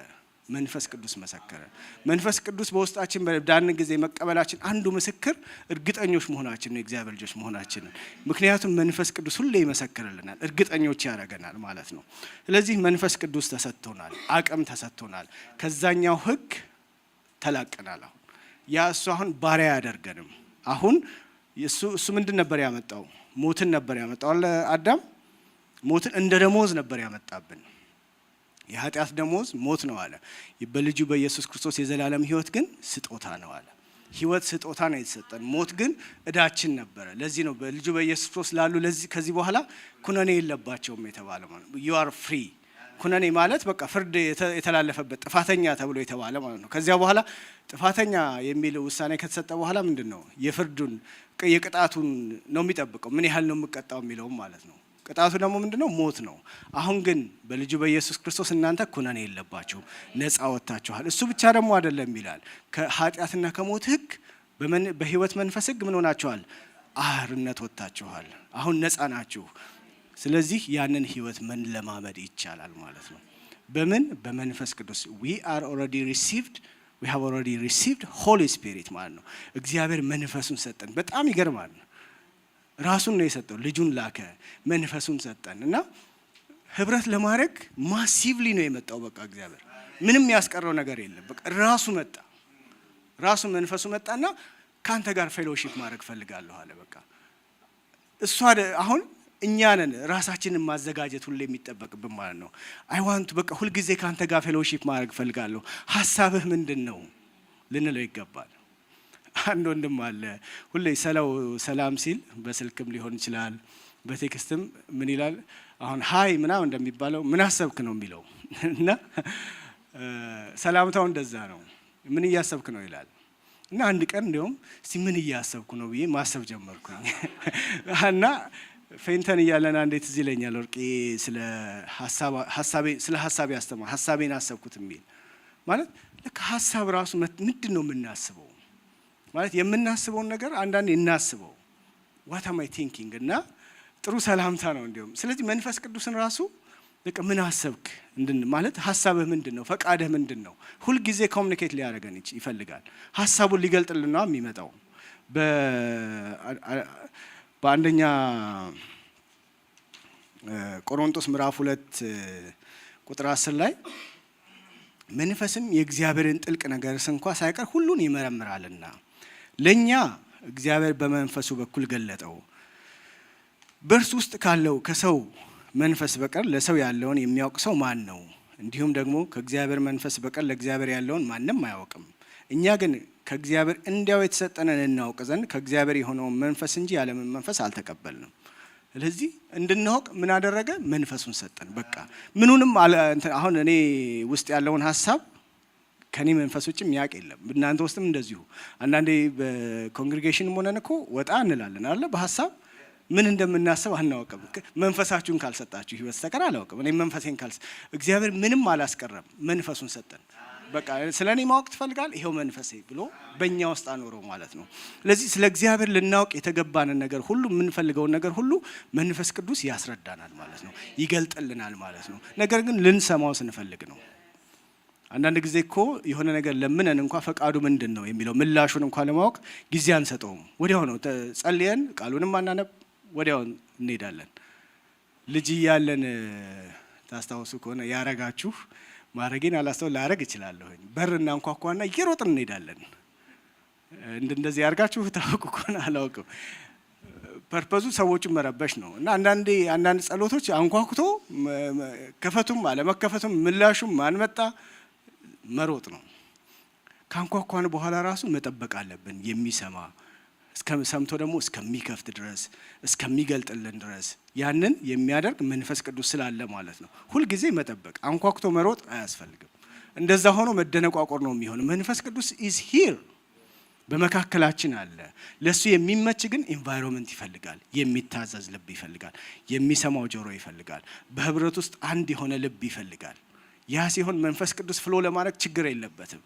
መንፈስ ቅዱስ መሰከረ። መንፈስ ቅዱስ በውስጣችን በዳን ጊዜ መቀበላችን አንዱ ምስክር እርግጠኞች መሆናችን ነው የእግዚአብሔር ልጆች መሆናችንን። ምክንያቱም መንፈስ ቅዱስ ሁሌ ይመሰክርልናል፣ እርግጠኞች ያደርገናል ማለት ነው። ስለዚህ መንፈስ ቅዱስ ተሰጥቶናል፣ አቅም ተሰጥቶናል። ከዛኛው ህግ ተላቀናል። አሁን ያ እሱ አሁን ባሪያ ያደርገንም። አሁን እሱ ምንድን ነበር ያመጣው? ሞትን ነበር ያመጣው። አዳም ሞትን እንደ ደሞዝ ነበር ያመጣብን። የኃጢአት ደሞዝ ሞት ነው አለ። በልጁ በኢየሱስ ክርስቶስ የዘላለም ህይወት ግን ስጦታ ነው አለ። ህይወት ስጦታ ነው የተሰጠን፣ ሞት ግን እዳችን ነበረ። ለዚህ ነው በልጁ በኢየሱስ ክርስቶስ ላሉ ከዚህ በኋላ ኩነኔ የለባቸውም የተባለ ማለት ነው። you are free። ኩነኔ ማለት በቃ ፍርድ የተላለፈበት ጥፋተኛ ተብሎ የተባለ ማለት ነው። ከዚያ በኋላ ጥፋተኛ የሚል ውሳኔ ከተሰጠ በኋላ ምንድነው የፍርዱን የቅጣቱን ነው የሚጠብቀው። ምን ያህል ነው የምቀጣው የሚለውም ማለት ነው። ቅጣቱ ደግሞ ምንድነው? ሞት ነው። አሁን ግን በልጁ በኢየሱስ ክርስቶስ እናንተ ኩነኔ የለባችሁም፣ ነፃ ወጥታችኋል። እሱ ብቻ ደግሞ አይደለም ይላል፣ ከኃጢአትና ከሞት ህግ በህይወት መንፈስ ህግ ምን ሆናችኋል? አህርነት ወጥታችኋል። አሁን ነፃ ናችሁ። ስለዚህ ያንን ህይወት ምን ለማመድ ይቻላል ማለት ነው። በምን? በመንፈስ ቅዱስ we have already received Holy Spirit ማለት ነው። እግዚአብሔር መንፈሱን ሰጠን። በጣም ይገርማል። ራሱን ነው የሰጠው። ልጁን ላከ፣ መንፈሱን ሰጠን እና ህብረት ለማድረግ ማሲቭሊ ነው የመጣው። በቃ እግዚአብሔር ምንም ያስቀረው ነገር የለም። በቃ ራሱ መጣ፣ ራሱ መንፈሱ መጣና ካንተ ጋር ፌሎሺፕ ማድረግ ፈልጋለሁ አለ። በቃ እሱ አሁን እኛ ነን ራሳችንን ማዘጋጀት ሁሉ የሚጠበቅብን ማለት ነው። አይ ዋንት በቃ ሁልጊዜ ካንተ ጋር ፌሎሺፕ ማድረግ ፈልጋለሁ። ሐሳብህ ምንድነው ልንለው ይገባል። አንድ ወንድም አለ ሁሌ ሰላም ሲል በስልክም ሊሆን ይችላል በቴክስትም ምን ይላል? አሁን ሃይ ምናምን እንደሚባለው ምን አሰብክ ነው የሚለው እና ሰላምታው እንደዛ ነው። ምን እያሰብክ ነው ይላል። እና አንድ ቀን እንደውም እስቲ ምን እያሰብኩ ነው ብዬ ማሰብ ጀመርኩኝ እና ፌንተን እያለን እንዴት እዚህ ይለኛል ወርቄ ስለ ሀሳቤ ያስተማ ሀሳቤን አሰብኩት የሚል ማለት ለካ ሀሳብ ራሱ ምንድን ነው የምናስበው ማለት የምናስበውን ነገር አንዳንዴ እናስበው what am I thinking እና ጥሩ ሰላምታ ነው እንዲሁም ስለዚህ መንፈስ ቅዱስን ራሱ በቃ ምን አሰብክ ማለት ሀሳብህ ምንድነው ፈቃድህ ምንድነው ሁሉ ጊዜ ኮሙኒኬት ሊያደርገን ይፈልጋል ሀሳቡን ሊገልጥልን ነው የሚመጣው በአንደኛ ቆሮንቶስ ምዕራፍ 2 ቁጥር 10 ላይ መንፈስም የእግዚአብሔርን ጥልቅ ነገርስ እንኳን ሳይቀር ሁሉን ይመረምራልና ለኛ እግዚአብሔር በመንፈሱ በኩል ገለጠው በእርሱ ውስጥ ካለው ከሰው መንፈስ በቀር ለሰው ያለውን የሚያውቅ ሰው ማን ነው እንዲሁም ደግሞ ከእግዚአብሔር መንፈስ በቀር ለእግዚአብሔር ያለውን ማንም አያውቅም እኛ ግን ከእግዚአብሔር እንዲያው የተሰጠነን እናውቅ ዘንድ ከእግዚአብሔር የሆነውን መንፈስ እንጂ ያለምን መንፈስ አልተቀበልንም ስለዚህ እንድናውቅ ምን አደረገ መንፈሱን ሰጠን በቃ ምኑንም አሁን እኔ ውስጥ ያለውን ሐሳብ ከኔ መንፈስ ውጭ የሚያውቅ የለም እናንተ ውስጥም እንደዚሁ አንዳንዴ በኮንግሪጌሽንም ሆነን እኮ ወጣ እንላለን አይደል በሐሳብ ምን እንደምናስብ አናውቅም መንፈሳችሁን ካልሰጣችሁ በስተቀር አላውቅም እኔ መንፈሴን እግዚአብሔር ምንም አላስቀረም መንፈሱን ሰጠን በቃ ስለኔ ማወቅ ትፈልጋል ይሄው መንፈሴ ብሎ በእኛ ውስጥ አኖረው ማለት ነው ስለዚህ ስለ እግዚአብሔር ልናውቅ የተገባንን ነገር ሁሉ የምንፈልገውን ነገር ሁሉ መንፈስ ቅዱስ ያስረዳናል ማለት ነው ይገልጥልናል ማለት ነው ነገር ግን ልንሰማው ስንፈልግ ነው አንዳንድ ጊዜ እኮ የሆነ ነገር ለምነን እንኳን ፈቃዱ ምንድነው የሚለው ምላሹን እንኳን ለማወቅ ጊዜ አንሰጠውም ወዲያው ነው ጸልየን ቃሉንም አናነብ ወዲያው እንሄዳለን ልጅ ያለን ታስታውሱ ከሆነ ያረጋችሁ ማረጌን አላስተውል ላረግ እችላለሁኝ በርና እንኳኳና እየሮጥን እንሄዳለን እንደዚህ ያርጋችሁ ታውቁ ከሆነ አላውቅም ፐርፐዙ ሰዎችን መረበሽ ነው እና አንዳንድ ጸሎቶች አንኳኩቶ ከፈቱም አለመከፈቱም ምላሹም ማን መጣ መሮጥ ነው ካንኳኳን በኋላ ራሱ መጠበቅ አለብን የሚሰማ ሰምቶ ደግሞ እስከሚከፍት ድረስ እስከሚገልጥልን ድረስ ያንን የሚያደርግ መንፈስ ቅዱስ ስላለ ማለት ነው ሁሉ ጊዜ መጠበቅ አንኳኩቶ መሮጥ አያስፈልግም እንደዛ ሆኖ መደነቋቆር ነው የሚሆነው መንፈስ ቅዱስ is here በመካከላችን አለ ለሱ የሚመች ግን ኢንቫይሮንመንት ይፈልጋል የሚታዘዝ ልብ ይፈልጋል የሚሰማው ጆሮ ይፈልጋል በህብረት ውስጥ አንድ የሆነ ልብ ይፈልጋል ያ ሲሆን መንፈስ ቅዱስ ፍሎ ለማድረግ ችግር የለበትም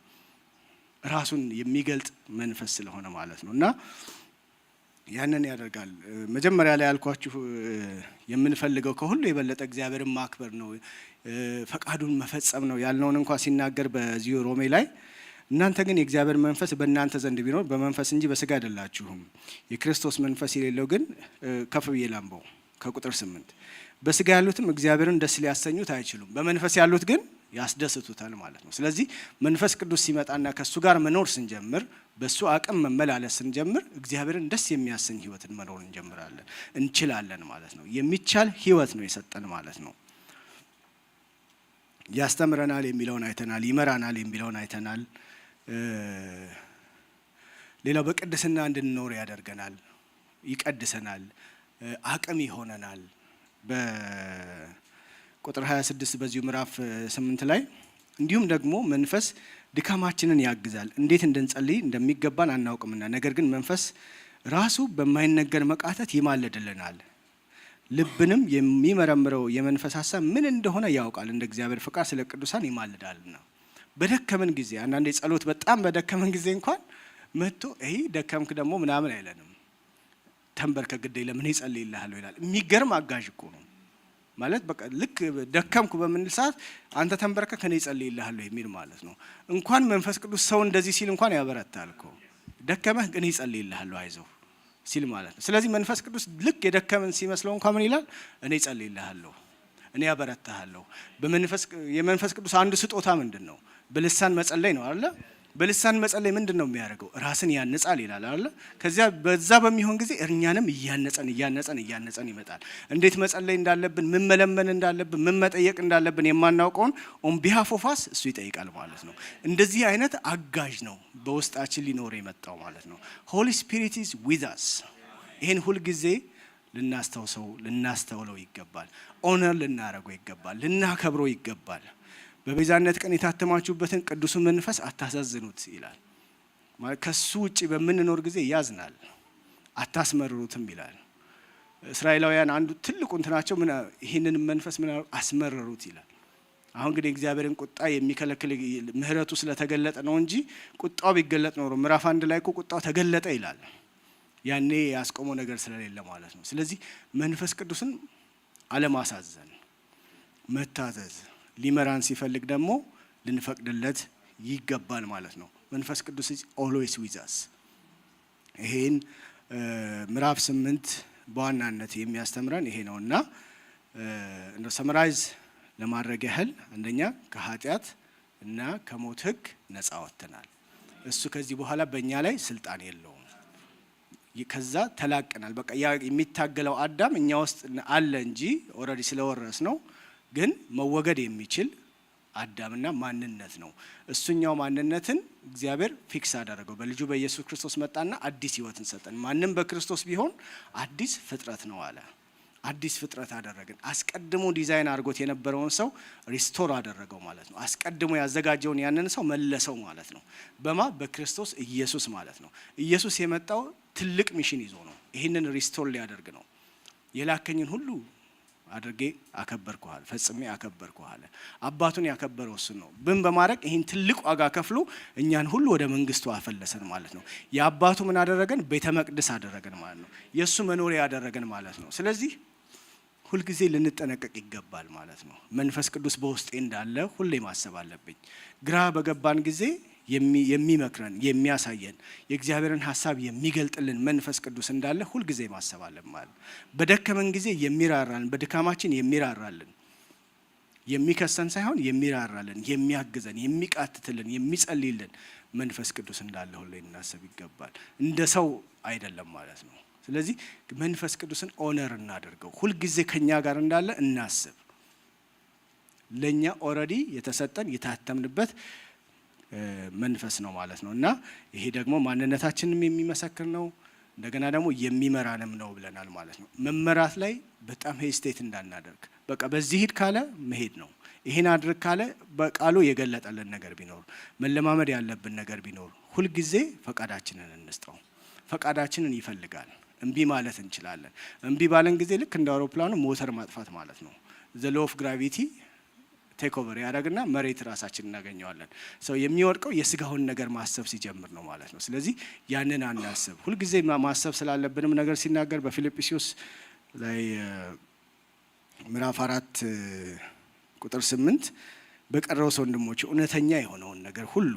ራሱን የሚገልጥ መንፈስ ስለሆነ ማለት ነውና ያንን ያደርጋል መጀመሪያ ላይ ያልኳችሁ የምንፈልገው ከሁሉ የበለጠ እግዚአብሔርን ማክበር ነው ፈቃዱን መፈጸም ነው ያልነውን እንኳን ሲናገር በዚሁ ሮሜ ላይ እናንተ ግን የእግዚአብሔር መንፈስ በእናንተ ዘንድ ቢኖር በመንፈስ እንጂ በስጋ አይደላችሁም የክርስቶስ መንፈስ የሌለው ግን ከፍ ብዬ ላምበው ከቁጥር 8 በስጋ ያሉትም እግዚአብሔርን ደስ ሊያሰኙት አይችሉም በመንፈስ ያሉት ግን ያስደስቱታል ማለት ነው ስለዚህ መንፈስ ቅዱስ ሲመጣና ከሱ ጋር መኖር ስንጀምር በሱ አቅም መመላለስ ስንጀምር እግዚአብሔርን ደስ የሚያሰኝ ህይወትን መኖር እንችላለን ማለት ነው የሚቻል ህይወት ነው የሰጠን ማለት ነው ያስተምረናል የሚለውን አይተናል ይመራናል የሚለውን አይተናል ሌላው በቅድስና እንድንኖር ያደርገናል ይቀድሰናል አቅም ይሆነናል በቁጥር 26 በዚሁ ምዕራፍ 8 ላይ እንዲሁም ደግሞ መንፈስ ድካማችንን ያግዛል እንዴት እንድንጸልይ እንደሚገባን አናውቅምና ነገር ግን መንፈስ ራሱ በማይነገር መቃተት ይማለድልናል ልብንም የሚመረምረው የመንፈስ ሐሳብ ምን እንደሆነ ያውቃል እንደ እግዚአብሔር ፈቃድ ስለ ቅዱሳን ይማልዳልና በደከመን ጊዜ አንዳንዴ ጸሎት በጣም በደከመን ጊዜ እንኳን መጥቶ ደከምክ ደግሞ ምናምን አይለንም ተንበርከክ ግዴ ለምን ይጸልይልሃል ይላል የሚገርም አጋዥ እኮ ነው ማለት በቃ ልክ ደከምኩ በመንል ሰዓት አንተ ተንበርከክ እኔ ይጸልይልሃል የሚል ማለት ነው እንኳን መንፈስ ቅዱስ ሰው እንደዚህ ሲል እንኳን ያበረታል እኮ ደከመህ እኔ ይጸልይልሃል አይዞህ ሲል ማለት ነው ስለዚህ መንፈስ ቅዱስ ልክ የደከመን ሲመስለው እንኳን ምን ይላል እኔ ይጸልይልሃለሁ እኔ ያበረታሃለሁ የመንፈስ ቅዱስ አንዱ ስጦታ ምንድነው በልሳን መጸለይ ነው አይደል በልሳን መጸለይ ምንድነው የሚያደርገው ራስን ያነጻል ይላል አይደል ከዚያ በዛ በሚሆን ጊዜ እኛንም እያነጸን ይመጣል እንዴት መጸለይ እንዳለብን ምን መለመን እንዳለብን ምን መጠየቅ እንዳለብን የማናውቀውን on behalf of us እሱ ይጠይቃል ማለት ነው እንደዚህ አይነት አጋዥ ነው በውስጣችን ሊኖር የመጣው ማለት ነው holy spirit is with us ይሄን ሁሉ ጊዜ ልናስተውለው ይገባል ኦነር ልናረገው ይገባል ልናከብረው ይገባል በቤዛነት ቀን የታተማችሁበትን ቅዱስ መንፈስ አታሳዝኑት ይላል ማለት ከሱ ውጪ በመንኖር ጊዜ ያዝናል አታስመርሩትም ይላል እስራኤላውያን አንዱ ትልቁ እንትናቸው ምን ይሄንን መንፈስ ምን አስመረሩት ይላል። አሁን ግን እግዚአብሔርን ቁጣ የሚከለክል ምህረቱ ስለተገለጠ ነው እንጂ ቁጣው ቢገለጥ ኖሮ ምዕራፍ 1 ላይ እኮ ቁጣው ተገለጠ ይላል። ያኔ ያስቆመው ነገር ስለሌለ ማለት ነው። ስለዚህ መንፈስ ቅዱስን አለማሳዘን፣ መታዘዝ፣ ሊመራን ሲፈልግ ደግሞ ልንፈቅድለት ይገባል ማለት ነው። መንፈስ ቅዱስ always with us። ይሄን ምዕራፍ 8 በዋናነት የሚያስተምረን ይሄ ነውና እንደ ሰመራይዝ ለማድረግ ያህል አንደኛ ከኃጢአት እና ከሞት ሕግ ነፃ ወጥተናል። እሱ ከዚህ በኋላ በእኛ ላይ ስልጣን የለውም። ከዛ ተላቀናል። በቃ ያ የሚታገለው አዳም እኛ ውስጥ አለ እንጂ ኦልሬዲ ስለወረስ ነው። ግን መወገድ የሚችል አዳምና ማንነት ነው። እሱኛው ማንነትን እግዚአብሔር ፊክስ አደረገው። በልጁ በኢየሱስ ክርስቶስ መጣና አዲስ ህይወትን ሰጠን። ማንም በክርስቶስ ቢሆን አዲስ ፍጥረት ነው አለ። አዲስ ፍጥረት አደረገን። አስቀድሞ ዲዛይን አድርጎት የነበረውን ሰው ሪስቶር አደረገው ማለት ነው። አስቀድሞ ያዘጋጀውን ያንን ሰው መለሰው ማለት ነው። በክርስቶስ ኢየሱስ ማለት ነው። ኢየሱስ የመጣው ትልቅ ሚሽን ይዞ ነው። ይህንን ሪስቶር ሊያደርግ ነው። የላከኝን ሁሉ አድርጌ አከበርኩሃል፣ ፈጽሜ አከበርኩሃል። አባቱን ያከበረው እሱ ነው። በማድረግ ይህን ትልቅ ዋጋ ከፍሎ እኛን ሁሉ ወደ መንግስቱ አፈለሰን ማለት ነው። የአባቱ ምን አደረገን? ቤተ መቅደስ አደረገን ማለት ነው። የእሱ መኖሪያ ያደረገን ማለት ነው። ስለዚህ ሁልጊዜ ልንጠነቀቅ ይገባል ማለት ነው። መንፈስ ቅዱስ በውስጤ እንዳለ ሁሌ ማሰብ አለብኝ። ግራ በገባን ጊዜ የሚመክረን የሚያሳየን የእግዚአብሔርን ሀሳብ የሚገልጥልን መንፈስ ቅዱስ እንዳለ ሁልጊዜ ማሰብ አለን ማለት። በደከመን ጊዜ የሚራራልን፣ በድካማችን የሚራራልን፣ የሚከሰን ሳይሆን የሚራራልን፣ የሚያግዘን፣ የሚቃትትልን፣ የሚጸልይልን መንፈስ ቅዱስ እንዳለ ሁሌ እናስብ ይገባል። እንደ ሰው አይደለም ማለት ነው። ስለዚህ መንፈስ ቅዱስን ኦነር እናደርገው። ሁልጊዜ ከኛ ጋር እንዳለ እናስብ። ለኛ ኦልሬዲ የተሰጠን የታተምንበት መንፈስ ነው ማለት ነው። እና ይሄ ደግሞ ማንነታችንም የሚመሰክር ነው፣ እንደገና ደግሞ የሚመራንም ነው ብለናል ማለት ነው። መመራት ላይ በጣም ሄስቴት እንዳናደርግ። በቃ በዚህ ሂድ ካለ መሄድ ነው። ይሄን አድርግ ካለ በቃሉ የገለጠልን ነገር ቢኖር፣ መለማመድ ያለብን ነገር ቢኖር ሁልጊዜ ፈቃዳችንን እንስጠው። ፈቃዳችንን ይፈልጋል። እምቢ ማለት እንችላለን። እምቢ ባለን ጊዜ ልክ እንደ አውሮፕላኑ ሞተር ማጥፋት ማለት ነው። ዘ ሎው ኦፍ ግራቪቲ ቴክ ኦቨር ያደርግና መሬት ራሳችን እናገኘዋለን። ሰው የሚወድቀው የስጋውን ነገር ማሰብ ሲጀምር ነው ማለት ነው። ስለዚህ ያንን አናስብ። ሁልጊዜ ማሰብ ስላለብንም ነገር ሲናገር በፊልጵስዩስ ላይ ምዕራፍ 4 ቁጥር 8 በቀረውስ ወንድሞች እውነተኛ የሆነውን ነገር ሁሉ፣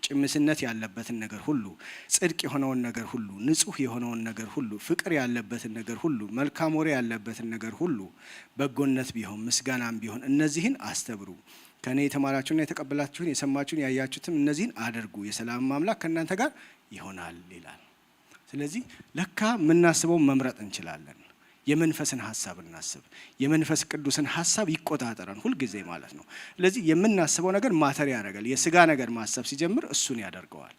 ጭምስነት ያለበትን ነገር ሁሉ፣ ጽድቅ የሆነውን ነገር ሁሉ፣ ንጹህ የሆነውን ነገር ሁሉ፣ ፍቅር ያለበትን ነገር ሁሉ፣ መልካም ወሬ ያለበትን ነገር ሁሉ፣ በጎነት ቢሆን ምስጋናም ቢሆን እነዚህን አስተብሩ። ከኔ የተማራችሁና የተቀበላችሁን የሰማችሁን ያያችሁትም እነዚህን አድርጉ፣ የሰላም አምላክ ከእናንተ ጋር ይሆናል ይላል። ስለዚህ ለካ የምናስበውን መምረጥ እንችላለን። የመንፈስን ሀሳብ እናስብ። የመንፈስ ቅዱስን ሀሳብ ይቆጣጠረን ሁልጊዜ ማለት ነው። ስለዚህ የምናስበው ነገር ማተር ያደርጋል። የስጋ ነገር ማሰብ ሲጀምር እሱን ያደርገዋል።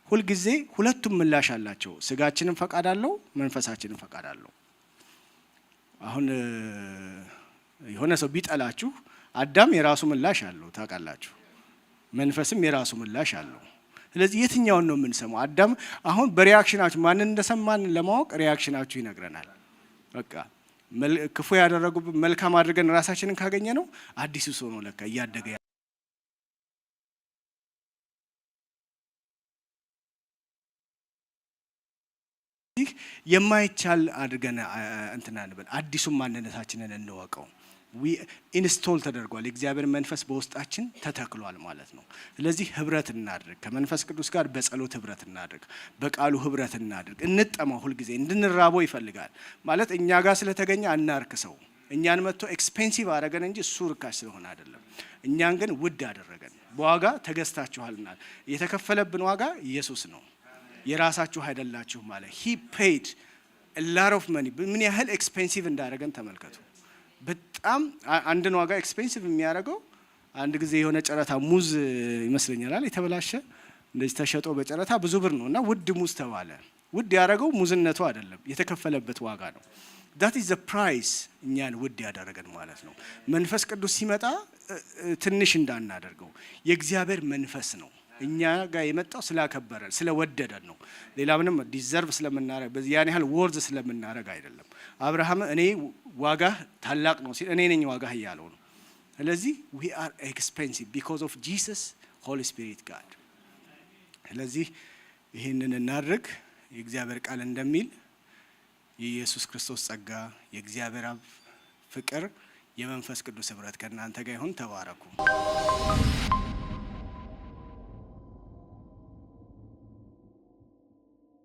ሁልጊዜ ሁለቱም ምላሽ አላቸው። ስጋችንን ፈቃድ አለው፣ መንፈሳችንን ፈቃድ አለው። አሁን የሆነ ሰው ቢጠላችሁ አዳም የራሱ ምላሽ አለው ታውቃላችሁ፣ መንፈስም የራሱ ምላሽ አለው። ስለዚህ የትኛውን ነው የምንሰማው? አዳም አሁን በሪያክሽናችሁ ማንን እንደሰማን ለማወቅ ሪያክሽናችሁ ይነግረናል። በቃ ክፉ ያደረጉብን መልካም አድርገን ራሳችንን ካገኘ ነው አዲሱ ሰው ነው ለካ እያደገ የማይቻል አድርገን እንትና እንበል። አዲሱን ማንነታችንን እንወቀው። ኢንስቶል ተደርጓል። የእግዚአብሔር መንፈስ በውስጣችን ተተክሏል ማለት ነው። ስለዚህ ህብረት እናድርግ፣ ከመንፈስ ቅዱስ ጋር በጸሎት ህብረት እናድርግ፣ በቃሉ ህብረት እናድርግ። እንጠማው። ሁልጊዜ እንድንራበው ይፈልጋል ማለት እኛ ጋር ስለተገኘ አናርክሰው። እኛን መጥቶ ኤክስፔንሲቭ አደረገን እንጂ እሱ ርካሽ ስለሆነ አይደለም። እኛን ግን ውድ አደረገን። በዋጋ ተገዝታችኋልና የተከፈለብን ዋጋ ኢየሱስ ነው። የራሳችሁ አይደላችሁ ማለት ሂ ፔይድ a lot of money። ምን ያህል ኤክስፔንሲቭ እንዳደረገን ተመልከቱ። በጣም አንድን ዋጋ ኤክስፔንሲቭ የሚያደርገው አንድ ጊዜ የሆነ ጨረታ ሙዝ ይመስለኛል የተበላሸ እንደዚህ ተሸጦ በጨረታ ብዙ ብር ነው እና ውድ ሙዝ ተባለ። ውድ ያደረገው ሙዝነቱ አይደለም፣ የተከፈለበት ዋጋ ነው። that is the price እኛን ውድ ያደረገን ማለት ነው። መንፈስ ቅዱስ ሲመጣ ትንሽ እንዳናደርገው። የእግዚአብሔር መንፈስ ነው። እኛ ጋር የመጣው ስላከበረን ስለወደደን ነው። ሌላ ምንም ዲዘርቭ ስለምናረግ በዚህ ያን ያህል ወርዝ ስለምናረግ አይደለም። አብርሃም እኔ ዋጋህ ታላቅ ነው ሲል እኔ ነኝ ዋጋህ እያለው ነው። ስለዚህ we are expensive because of Jesus Holy Spirit God። ስለዚህ ይህንን እናድርግ። የእግዚአብሔር ቃል እንደሚል የኢየሱስ ክርስቶስ ጸጋ፣ የእግዚአብሔር አብ ፍቅር፣ የመንፈስ ቅዱስ ኅብረት ከእናንተ ጋር ይሁን። ተባረኩ።